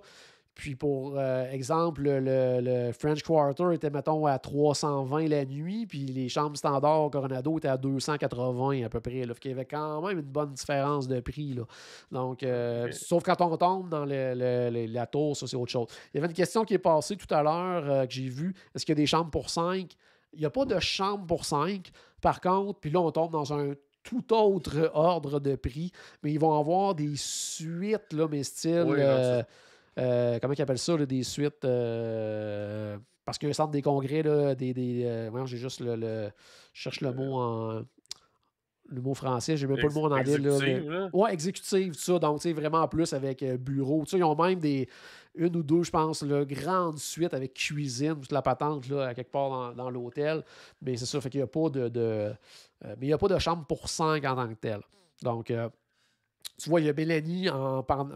Puis pour exemple, le French Quarter était, mettons, à 320 la nuit, puis les chambres standards Coronado étaient à 280 à peu près. Là. Fait qu'il y avait quand même une bonne différence de prix. Là. Donc, sauf quand on tombe dans la tour, ça c'est autre chose. Il y avait une question qui est passée tout à l'heure que j'ai vue. Est-ce qu'il y a des chambres pour 5? Il n'y a pas de chambre pour 5. Par contre, puis là, on tombe dans un tout autre ordre de prix, mais ils vont avoir des suites, là, mais style... comment ils appellent ça, là, des suites? Parce qu'il y a un centre des congrès, là, j'ai juste je cherche le mot français, j'ai même pas le mot en anglais. Ouais, exécutive, tout ça. Donc, tu sais, vraiment plus avec bureau. Tu sais, ils ont même une ou deux, je pense, là, grandes suites avec cuisine, toute la patente, là, à quelque part dans l'hôtel. Mais c'est ça, fait qu'il n'y a pas mais il n'y a pas de chambre pour 5 en tant que tel. Donc, tu vois, il y a Mélanie,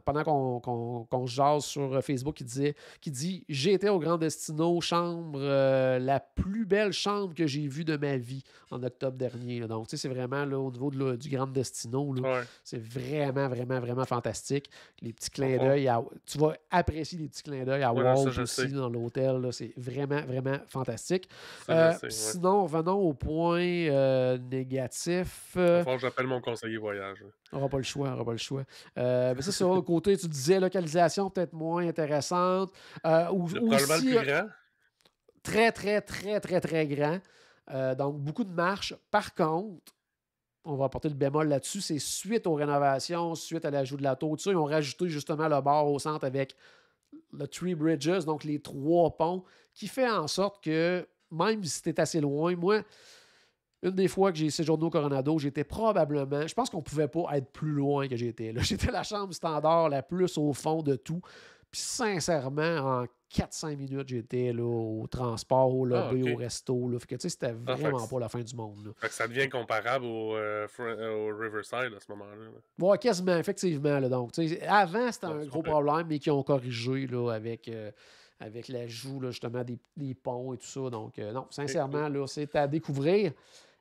pendant qu'on jase sur Facebook, qui dit « J'ai été au Grand Destino, chambre, la plus belle chambre que j'ai vue de ma vie en octobre dernier. » Donc, tu sais, c'est vraiment là, au niveau du Grand Destino, là, c'est vraiment, vraiment, vraiment fantastique. Les petits clins d'œil, tu vas apprécier les petits clins d'œil à Walt aussi dans l'hôtel. Là, c'est vraiment, vraiment fantastique. Sinon, venons au point négatif. J'appelle mon conseiller voyage. On n'aura pas le choix. Mais ça, sur le côté, tu disais localisation peut-être moins intéressante. Probablement le plus grand. Très, très, très, très, très grand. Donc, beaucoup de marches. Par contre, on va apporter le bémol là-dessus, c'est suite aux rénovations, suite à l'ajout de la tour, tout ça, ils ont rajouté justement le bar au centre avec le Three Bridges, donc les 3 ponts, qui fait en sorte que, même si c'était assez loin, moi, une des fois que j'ai séjourné au Coronado, j'étais probablement... Je pense qu'on pouvait pas être plus loin que j'étais. Là. J'étais la chambre standard la plus au fond de tout. Puis sincèrement, en 4-5 minutes, j'étais là, au transport, au lobby, au resto. Là. Fait que, c'était vraiment pas la fin du monde. Là. Fait que ça devient comparable au Riverside à ce moment-là. Ouais, quasiment, effectivement. Là, donc, avant, c'était un gros problème, mais qui ont corrigé là, avec l'ajout là, justement des ponts et tout ça. Donc, non, sincèrement, là, c'est à découvrir.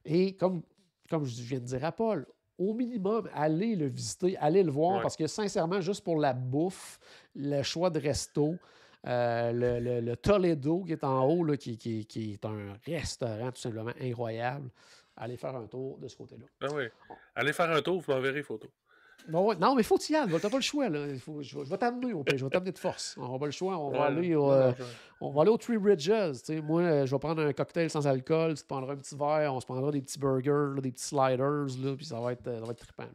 Et comme je viens de dire à Paul, au minimum, allez le visiter, allez le voir, parce que sincèrement, juste pour la bouffe, le choix de resto, le Toledo qui est en haut, là, qui est un restaurant tout simplement incroyable, allez faire un tour de ce côté-là. Ah oui. Allez faire un tour, vous m'enverrez les photos. Bon, ouais. Non, mais il faut y aller. T'as pas le choix. Là. Je vais t'amener au pays. Je vais t'amener de force. On n'a pas le choix. On va aller au Three Bridges. T'sais. Moi, je vais prendre un cocktail sans alcool. Tu te prendras un petit verre. On se prendra des petits burgers, là, des petits sliders. Là, puis ça va être trippant.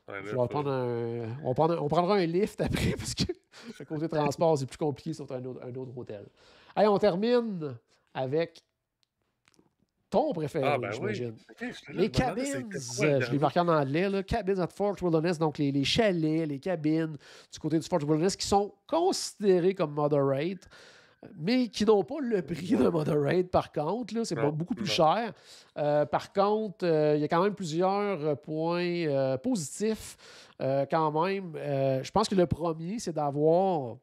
Ouais, on prendra un lift après parce que le côté transport, c'est plus compliqué sur un autre hôtel. Allez, on termine avec ton préféré, j'imagine. Oui. Okay, les cabins, je l'ai marqué en anglais, là, cabins at Fort Wilderness, donc les chalets, les cabines du côté du Fort Wilderness qui sont considérés comme moderate, mais qui n'ont pas le prix de moderate, par contre. Là, c'est beaucoup plus cher. Par contre, il y a quand même plusieurs points positifs quand même. Je pense que le premier, c'est d'avoir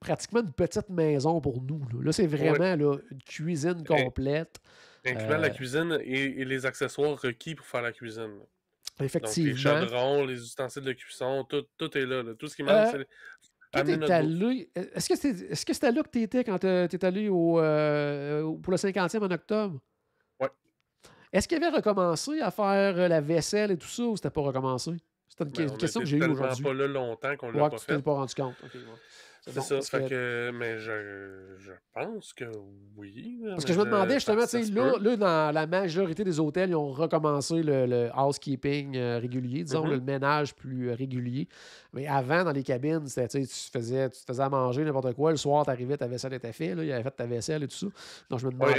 pratiquement une petite maison pour nous. Là c'est vraiment là, une cuisine complète. Incluant la cuisine et les accessoires requis pour faire la cuisine. Effectivement. Donc, les chaudrons, les ustensiles de cuisson, tout est là. Tout ce qui manque, c'est... Est-ce que c'était là que tu étais quand tu es allé pour le 50e en octobre? Oui. Est-ce qu'il avait recommencé à faire la vaisselle et tout ça ou c'était pas recommencé? C'était une question que j'ai eue aujourd'hui. On pas là longtemps qu'on l'a pas fait. Tu t'es pas rendu compte. Okay, c'est bon, ça. Fait que... Mais je pense que oui. Parce que je me demandais justement, là, dans la majorité des hôtels, ils ont recommencé le housekeeping régulier, disons, le ménage plus régulier. Mais avant, dans les cabines, c'était, tu te faisais à manger n'importe quoi. Le soir, tu arrivais, ta vaisselle était faite. Il avait fait ta vaisselle et tout ça. Donc, je me demandais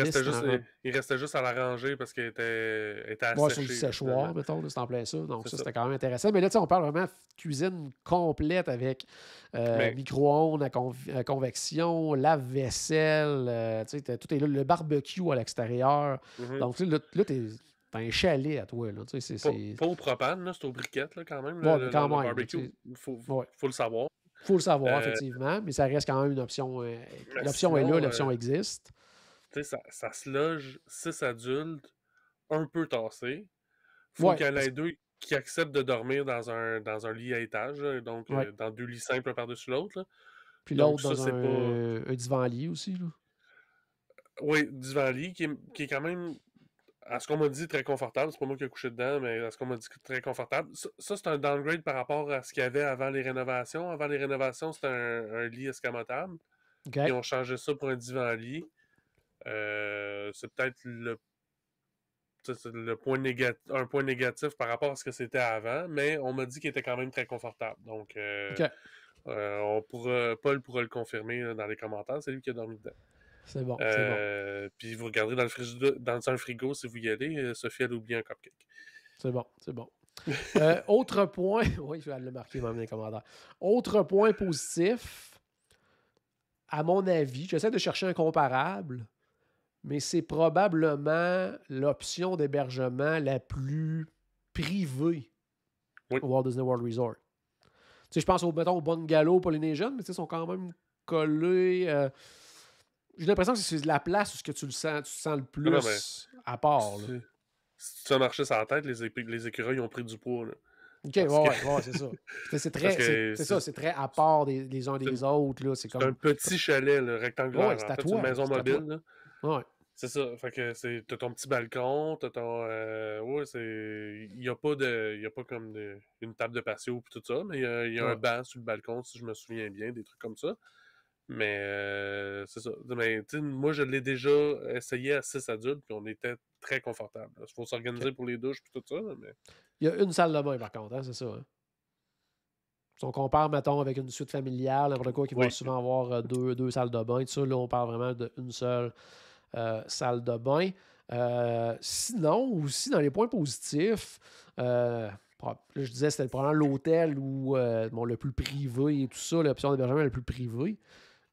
il restait juste à la ranger parce qu'elle était à sécher. Sur le séchoir, mettons, c'est en plein ça. Donc, ça, c'était quand même intéressant. Mais là, on parle vraiment de cuisine complète avec micro-ondes à convection, lave-vaisselle, tout est là, le barbecue à l'extérieur. Donc, là, t'as un chalet à toi. Là, pas au propane, c'est au briquette là, quand même. Le barbecue, il faut le savoir. Il faut le savoir, effectivement, mais ça reste quand même une option. L'option est là, l'option existe. Ça se loge 6 adultes, un peu tassés. Il faut qu'il y en ait 2 qui acceptent de dormir dans un lit à étage, donc dans 2 lits simples par-dessus l'autre. Là. Puis l'autre dans un divan-lit aussi. Là. Oui, divan-lit qui est quand même, à ce qu'on m'a dit, très confortable. C'est pas moi qui ai couché dedans, mais à ce qu'on m'a dit, très confortable. Ça, c'est un downgrade par rapport à ce qu'il y avait avant les rénovations. Avant les rénovations, c'était un lit escamotable. Okay. Ils ont changé ça pour un divan-lit. C'est peut-être un point négatif par rapport à ce que c'était avant, mais on m'a dit qu'il était quand même très confortable. Donc, Paul pourra le confirmer là, dans les commentaires. C'est lui qui a dormi dedans. C'est bon. Puis vous regarderez dans un frigo si vous y allez. Sophie, elle a oublié un cupcake. C'est bon. Autre point... Oui, je vais le marquer dans les commentaires. Autre point positif, à mon avis, j'essaie de chercher un comparable, mais c'est probablement l'option d'hébergement la plus privée au Walt Disney World Resort. Je pense au bungalow polynésien, mais ils sont quand même collés. J'ai l'impression que c'est la place où tu sens le plus à part. Là. Si tu fais marcher sur la tête, les écureuils ont pris du poids. Là. OK, ouais, c'est ça. C'est très à part les uns des autres. Là. C'est un petit chalet là, rectangulaire. Ouais, c'est une maison mobile. Là. Ouais. C'est ça. Fait que t'as ton petit balcon, t'as ton. Il n'y a pas comme une table de patio et tout ça, mais il y a un banc sur le balcon, si je me souviens bien, des trucs comme ça. Mais c'est ça. Mais moi, je l'ai déjà essayé à 6 adultes, puis on était très confortable. Il faut s'organiser pour les douches et tout ça. Mais... Il y a une salle de bain, par contre, hein, c'est ça. Hein? Si on compare, mettons, avec une suite familiale, n'importe quoi, qui va souvent avoir deux salles de bain, tout ça, là, on parle vraiment d'une seule salle de bain. Sinon, aussi, dans les points positifs, là, je disais c'était probablement l'hôtel où, le plus privé et tout ça, l'option d'hébergement le plus privé.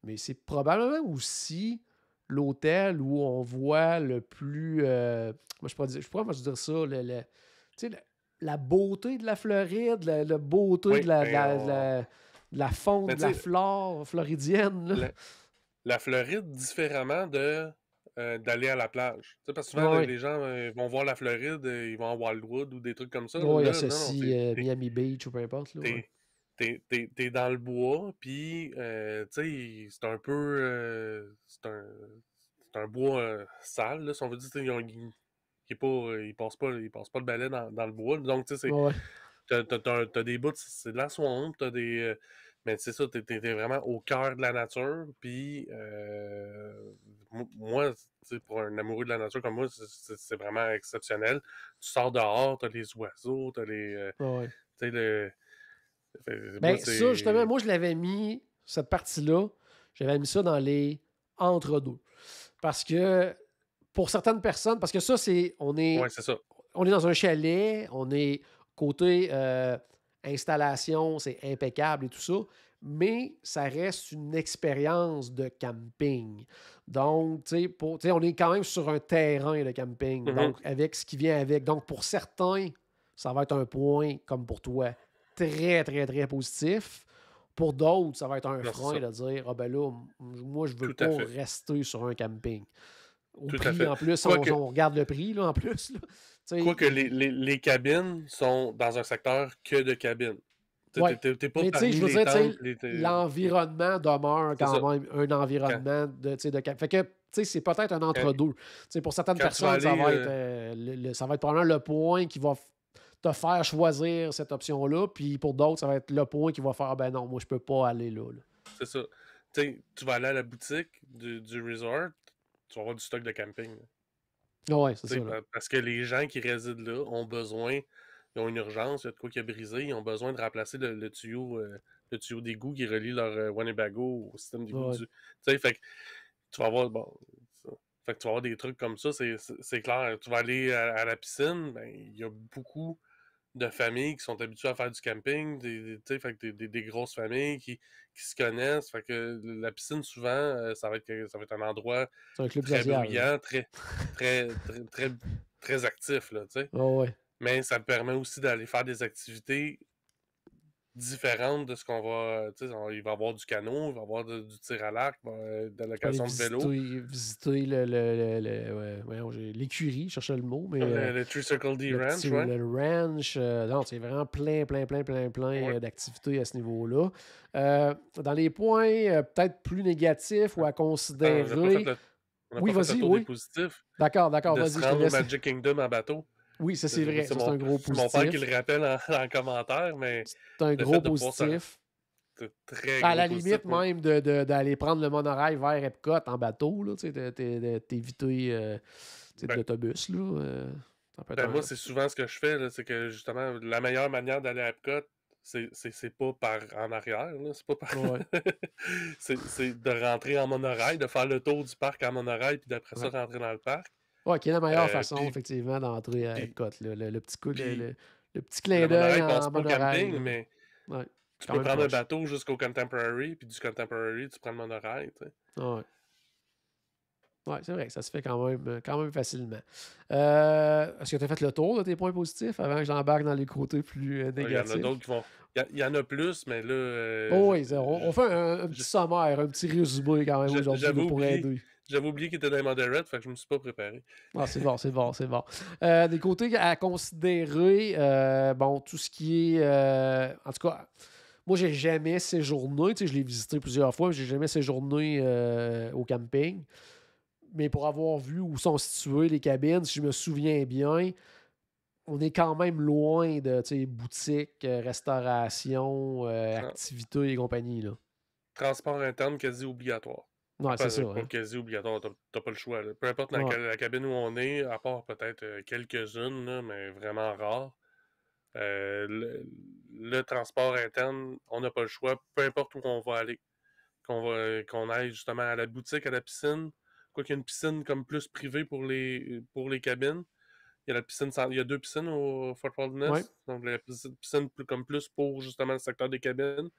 Mais c'est probablement aussi l'hôtel où on voit le plus. Moi, je pourrais dire ça. Tu sais, la beauté de la Floride, la beauté Oui, de ben, la faune, mais de tu la sais, flore floridienne. Là. la Floride, différemment d'aller à la plage. Tu sais, parce que souvent, Oui, les gens vont voir la Floride, ils vont à Wildwood ou des trucs comme ça. oui, Là, non, associe Miami Beach ou peu importe. Là, ouais. t'es, t'es dans le bois, puis, tu sais, c'est un peu... c'est un bois sale, là, si on veut dire. Il est pas, il passe pas le balai dans le bois. Donc, tu sais, Ouais. t'as des bouts, c'est de la swamp, t'as des... mais c'est ça, t'es vraiment au cœur de la nature, puis moi, tu sais, pour un amoureux de la nature comme moi, c'est vraiment exceptionnel. Tu sors dehors, t'as les oiseaux, t'as les... Ouais. tu sais, moi, Ben, ça, justement, c'est... moi, je l'avais mis, cette partie-là, j'avais mis ça dans les entre-deux. Parce que pour certaines personnes, parce que ça, c'est. Ouais, c'est ça. On est dans un chalet, on est côté installation, c'est impeccable et tout ça, mais ça reste une expérience de camping. Donc, tu sais, on est quand même sur un terrain de camping, Mhm. donc avec ce qui vient avec. Donc, pour certains, ça va être un point, comme pour toi, très, très, très positif. Pour d'autres, ça va être un Non, c'est frein ça. de dire, ah ben là, moi, je veux Tout à pas fait. rester sur un camping. Au Tout à prix, fait. en plus, Quoique, on regarde le prix, là, en plus. Là. Tu sais, quoique les cabines sont dans un secteur que de cabines. Tu ouais. sais, t'es pas Mais tu sais, je parmi veux les dire, tu sais, tentes. l'environnement demeure C'est ça. quand même un Quand, environnement de, tu sais, de Fait que, tu sais, c'est peut-être un quand, entre-deux. Tu sais, pour certaines quand tu vas personnes, ça aller... va être, ça va être probablement le point qui va te faire choisir cette option-là. Puis pour d'autres, ça va être le point qui va faire, ah ben non, moi, je peux pas aller là. c'est ça. Tu sais, tu vas aller à la boutique du resort, tu vas avoir du stock de camping. Ouais, c'est Tu ça, sais, là. parce que les gens qui résident là ont besoin, ils ont une urgence, il y a de quoi qui a brisé, ils ont besoin de remplacer le tuyau d'égout qui relie leur Winnebago au système d'égout Ouais. du... Tu sais, fait que tu vas avoir... Bon, ça. Fait que tu vas avoir des trucs comme ça, c'est clair. Tu vas aller à la piscine, ben, il y a beaucoup de familles qui sont habituées à faire du camping, tu sais, fait que des grosses familles qui se connaissent. Fait que la piscine, souvent, ça va être un endroit C'est un club très social, là. bruyant, très, très, très, très actif, là, tu sais. Ouais. Mais ça me permet aussi d'aller faire des activités différentes de ce qu'on va. Tu sais, il va y avoir du canot, il va y avoir du tir à l'arc, de la Tu peux aller location de vélo, visiter voyons, l'écurie, je cherchais le mot, mais le Tree Circle D Ranch, ouais. le ranch. Non, c'est vraiment plein Ouais. d'activités à ce niveau-là. Dans les points peut-être plus négatifs ou à Ah, considérer. on n'a Oui, pas fait le vas-y, tour des oui. positifs. D'accord, De vas-y, se je te rendre au laisse. Magic Kingdom en bateau. Oui, ça c'est vrai. C'est Ça, c'est un gros c'est mon père qui positif. le rappelle en commentaire, mais C'est un le fait gros de pouvoir se... positif. C'est un très À gros la positif. limite, même d'aller prendre le monorail vers Epcot en bateau, là, tu sais, t'éviter tu sais, de Ben, l'autobus, là. Ça peut être ben moi, c'est souvent ce que je fais, là, c'est que justement, la meilleure manière d'aller à Epcot, c'est pas par en arrière, là, c'est pas par... Ouais, c'est de rentrer en monorail, de faire le tour du parc en monorail, puis d'après ça, ouais. rentrer dans le parc. Ouais, qui est la meilleure façon, Puis, effectivement, d'entrer à puis, Epcot. Là. Le petit coup, puis le petit clin le d'œil monorail passe en pas au monorail, camping, là. mais Ouais, tu quand peux même prendre un proche. bateau jusqu'au Contemporary, puis du Contemporary, tu prends le monorail, tu sais. Ouais. Ouais, c'est vrai que ça se fait quand même facilement. Est-ce que tu as fait le tour de tes points positifs avant que j'embarque dans les côtés plus Il y en a négatifs? d'autres qui vont... Il y en a plus, mais là, Oh, oui, on fait un je- petit sommaire, un petit résumé quand même aujourd'hui j'avais là, pour oublié. aider. J'avais oublié qu'il était dans les moderate, fait que je me suis pas préparé. Ah, c'est bon, c'est bon, c'est bon. Des côtés à considérer, bon, tout ce qui est. En tout cas, moi, j'ai jamais séjourné. Tu sais, je l'ai visité plusieurs fois, mais j'ai jamais séjourné au camping. Mais pour avoir vu où sont situées les cabines, si je me souviens bien, on est quand même loin de tu sais, boutiques, restauration, Tra- activités et compagnie. Là. Transport interne quasi obligatoire. Ouais, c'est ça. Pas Hein? quasi obligatoire, t'as pas le choix, là. Peu importe dans Ouais. la cabine où on est, à part peut-être quelques-unes, là, mais vraiment rares, le transport interne, on n'a pas le choix, peu importe où on va aller. Qu'on aille justement à la boutique, à la piscine. quoi qu'il y a une piscine comme plus privée pour les cabines. Il y a la piscine, il y a 2 piscines au Fort Wilderness. Ouais. Donc la piscine comme plus pour justement le secteur des cabines,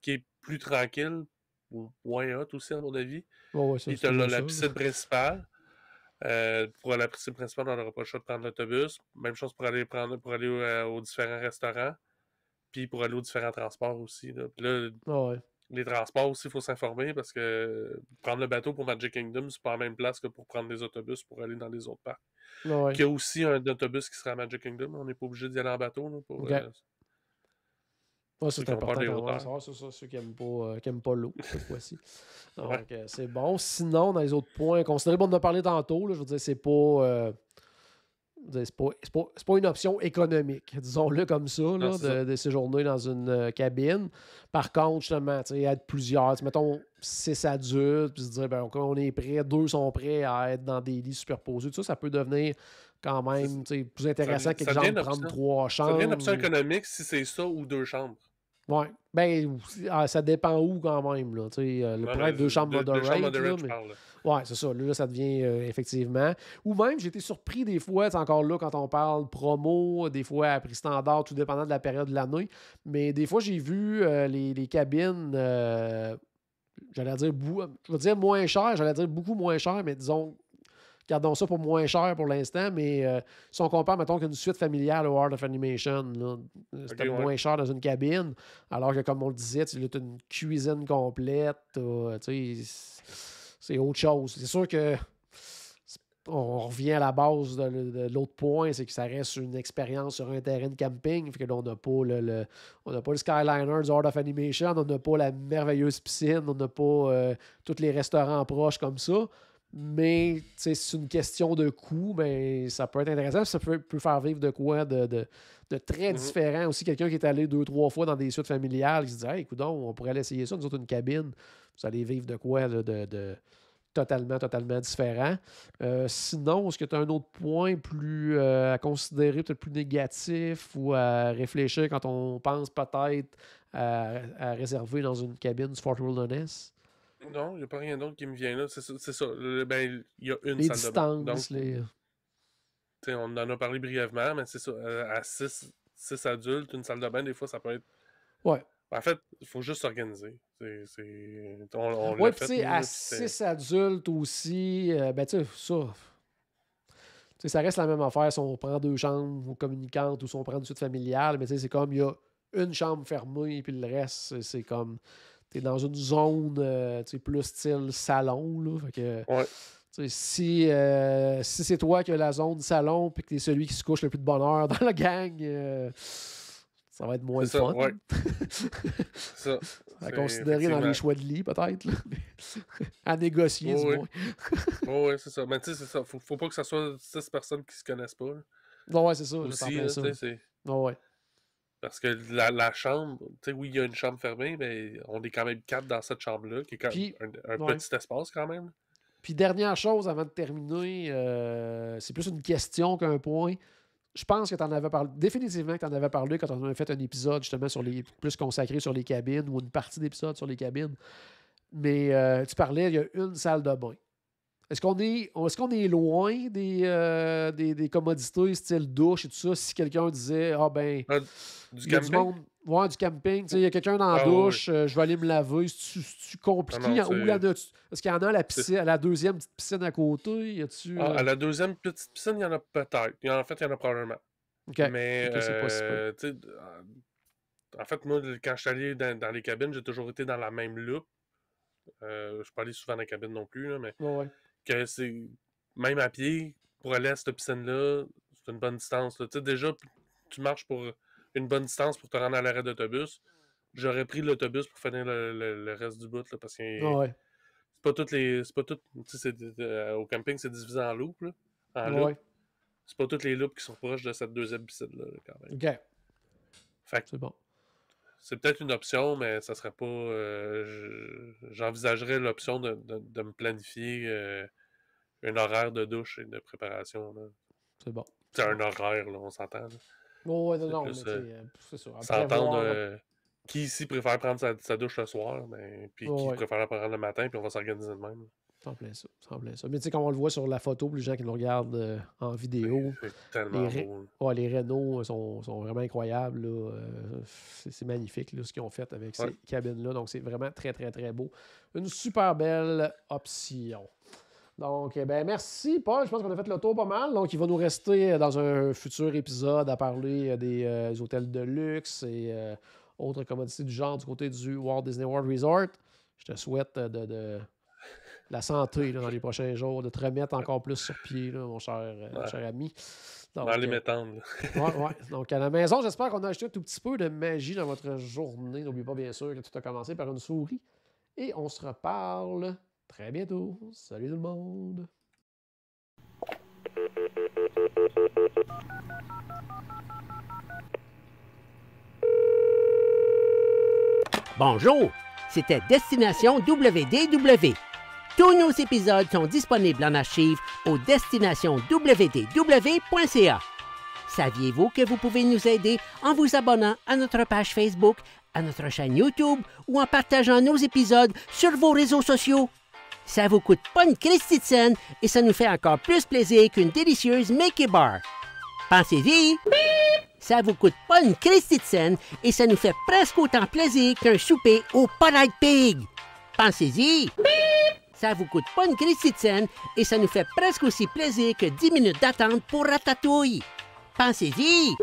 qui est plus tranquille, ou moins hot aussi à mon avis. Ouais, ça, Puis c'est t'as toujours la ça. piscine principale. Pour la piscine principale, on n'aura pas le choix de prendre l'autobus. Même chose pour aller aux différents restaurants. Puis pour aller aux différents transports aussi. Là. Puis là, Ouais. les transports aussi, il faut s'informer parce que prendre le bateau pour Magic Kingdom, c'est pas la même place que pour prendre les autobus pour aller dans les autres parcs. Ouais. Il y a aussi un autobus qui sera à Magic Kingdom. On n'est pas obligé d'y aller en bateau. Là, pour, Ok. Ouais, ceux c'est qui ont peur important des quand même. hauteurs. Savoir, c'est ça, ceux qui n'aiment pas l'eau, cette fois-ci. Donc, Ouais. c'est bon. Sinon, dans les autres points considérés, bon, on en a parlé tantôt, là, je veux dire, c'est pas. C'est pas une option économique, disons-le comme ça, là, Non, c'est ça. de séjourner dans une cabine. Par contre, justement, être plusieurs, mettons 6 adultes, puis se dire, ben, on est prêts, 2 sont prêts à être dans des lits superposés. Tout ça, ça peut devenir quand même plus intéressant que devient de prendre 3 Ça devient une chambres. option économique si c'est ça ou 2 chambres. Ouais. Ben, ça dépend où quand même. Là. Le Non, pour être 2 chambres moderate. 2 chambres moderate, là, je parle. Là. Ouais, c'est ça. Là, ça devient effectivement. Ou même, j'ai été surpris des fois, c'est encore là, quand on parle promo, des fois à prix standard, tout dépendant de la période de l'année. Mais des fois, j'ai vu les cabines, j'allais dire, je vais dire moins cher, j'allais dire beaucoup moins cher, mais disons, gardons ça pour moins cher pour l'instant, mais si on compare, mettons, qu'une suite familiale au Art of Animation, là, c'était moins cher dans une cabine, alors que, comme on le disait, tu as une cuisine complète, c'est autre chose. C'est sûr que on revient à la base de l'autre point, c'est que ça reste une expérience sur un terrain de camping. Fait que là, on n'a pas le Skyliner du Art of Animation, on n'a pas la merveilleuse piscine, on n'a pas tous les restaurants proches comme ça. Mais c'est une question de coût, mais ça peut être intéressant. Ça peut faire vivre de quoi de très différent. Aussi, quelqu'un qui est allé 2-3 fois dans des suites familiales, qui se dit, hey, écoute, on pourrait aller essayer ça, nous autres, une cabine. Vous allez vivre de quoi de totalement différent. Sinon, est-ce que tu as un autre point plus à considérer, peut-être plus négatif ou à réfléchir quand on pense peut-être à réserver dans une cabine du Fort Wilderness? Non, il n'y a pas rien d'autre qui me vient là. C'est ça. Ben, il y a une les salle distances, de bain. Donc, on en a parlé brièvement, mais c'est ça. À 6 adultes, une salle de bain, des fois, ça peut être... Ouais. En fait, il faut juste s'organiser. On ouais, l'a fait, nous, à 6 adultes aussi, ben tu sais, ça reste la même affaire si on prend 2 chambres communicantes ou si on prend une suite familiale, mais c'est comme il y a une chambre fermée puis le reste, c'est comme t'es dans une zone plus style salon. Là, fait que, ouais. Si c'est toi qui as la zone salon puis que t'es celui qui se couche le plus de bonne heure dans la gang, ça va être moins fun. Ouais. ça. À considérer dans les choix de lit, peut-être. À négocier, du moins. Oui, c'est ça. Mais tu sais, c'est ça. Faut pas que ça soit 6 personnes qui se connaissent pas. Là. Non, ouais, c'est ça. Aussi, ouais. Parce que la chambre, tu sais, oui, il y a une chambre fermée, mais on est quand même 4 dans cette chambre-là, qui est quand même un petit espace quand même. Puis dernière chose avant de terminer, c'est plus une question qu'un point. Je pense que tu en avais parlé, définitivement que tu en avais parlé quand on avait fait un épisode justement plus consacré sur les cabines ou une partie d'épisode sur les cabines. Mais tu parlais, il y a une salle de bain. Est-ce qu'on est loin des commodités style douche et tout ça si quelqu'un disait du camping? Du camping. Il y a quelqu'un dans la douche, je vais aller me laver. C'est-tu compliqué? Est-ce qu'il y en a à la deuxième petite piscine à côté? À la deuxième petite piscine, il y en a peut-être. En fait, il y en a probablement. Okay. Mais c'est possible. En fait, moi, quand je suis allé dans les cabines, j'ai toujours été dans la même loupe. Je suis pas allé souvent dans les cabines non plus, là, mais que c'est même à pied, pour aller à cette piscine-là, c'est une bonne distance. Là. Déjà, tu marches pour une bonne distance pour te rendre à l'arrêt d'autobus. J'aurais pris l'autobus pour finir le reste du bout, là, parce que c'est pas toutes les... C'est pas tout, au camping, c'est divisé en loupes, là, en loupes. C'est pas toutes les loupes qui sont proches de cette deuxième piscine-là, quand même. OK. Fait c'est bon. C'est peut-être une option, mais ça serait pas... j'envisagerais l'option de me planifier un horaire de douche et de préparation. Là. C'est bon. C'est un horaire, là, on s'entend. Non, mais c'est ça. S'entendre qui ici préfère prendre sa douche le soir, puis qui préfère la prendre le matin, puis on va s'organiser de même. C'est en plein ça. C'est en plein ça. Mais tu sais, comme on le voit sur la photo, pour les gens qui nous regardent en vidéo, C'est tellement beau. les Renault sont vraiment incroyables. C'est magnifique là, ce qu'ils ont fait avec ces cabines-là. Donc, c'est vraiment très, très, très beau. Une super belle option. Donc, ben merci, Paul. Je pense qu'on a fait le tour pas mal. Donc, il va nous rester dans un futur épisode à parler des hôtels de luxe et autres commodités du genre du côté du Walt Disney World Resort. Je te souhaite de la santé là, dans les prochains jours, de te remettre encore plus sur pied, là, mon cher ami. Donc, dans les m'étendre. Ouais. Donc, à la maison, j'espère qu'on a acheté un tout petit peu de magie dans votre journée. N'oubliez pas, bien sûr, que tout a commencé par une souris. Et on se reparle très bientôt. Salut tout le monde! Bonjour, c'était Destination WDW. Tous nos épisodes sont disponibles en archive au destinationswdw.ca. Saviez-vous que vous pouvez nous aider en vous abonnant à notre page Facebook, à notre chaîne YouTube ou en partageant nos épisodes sur vos réseaux sociaux? Ça vous coûte pas une Christie de scène et ça nous fait encore plus plaisir qu'une délicieuse Mickey Bar. Pensez-y! Ça vous coûte pas une Christie de scène et ça nous fait presque autant plaisir qu'un souper au Polite Pig. Pensez-y! Ça vous coûte pas une Christie de scène et ça nous fait presque aussi plaisir que 10 minutes d'attente pour Ratatouille. Pensez-y!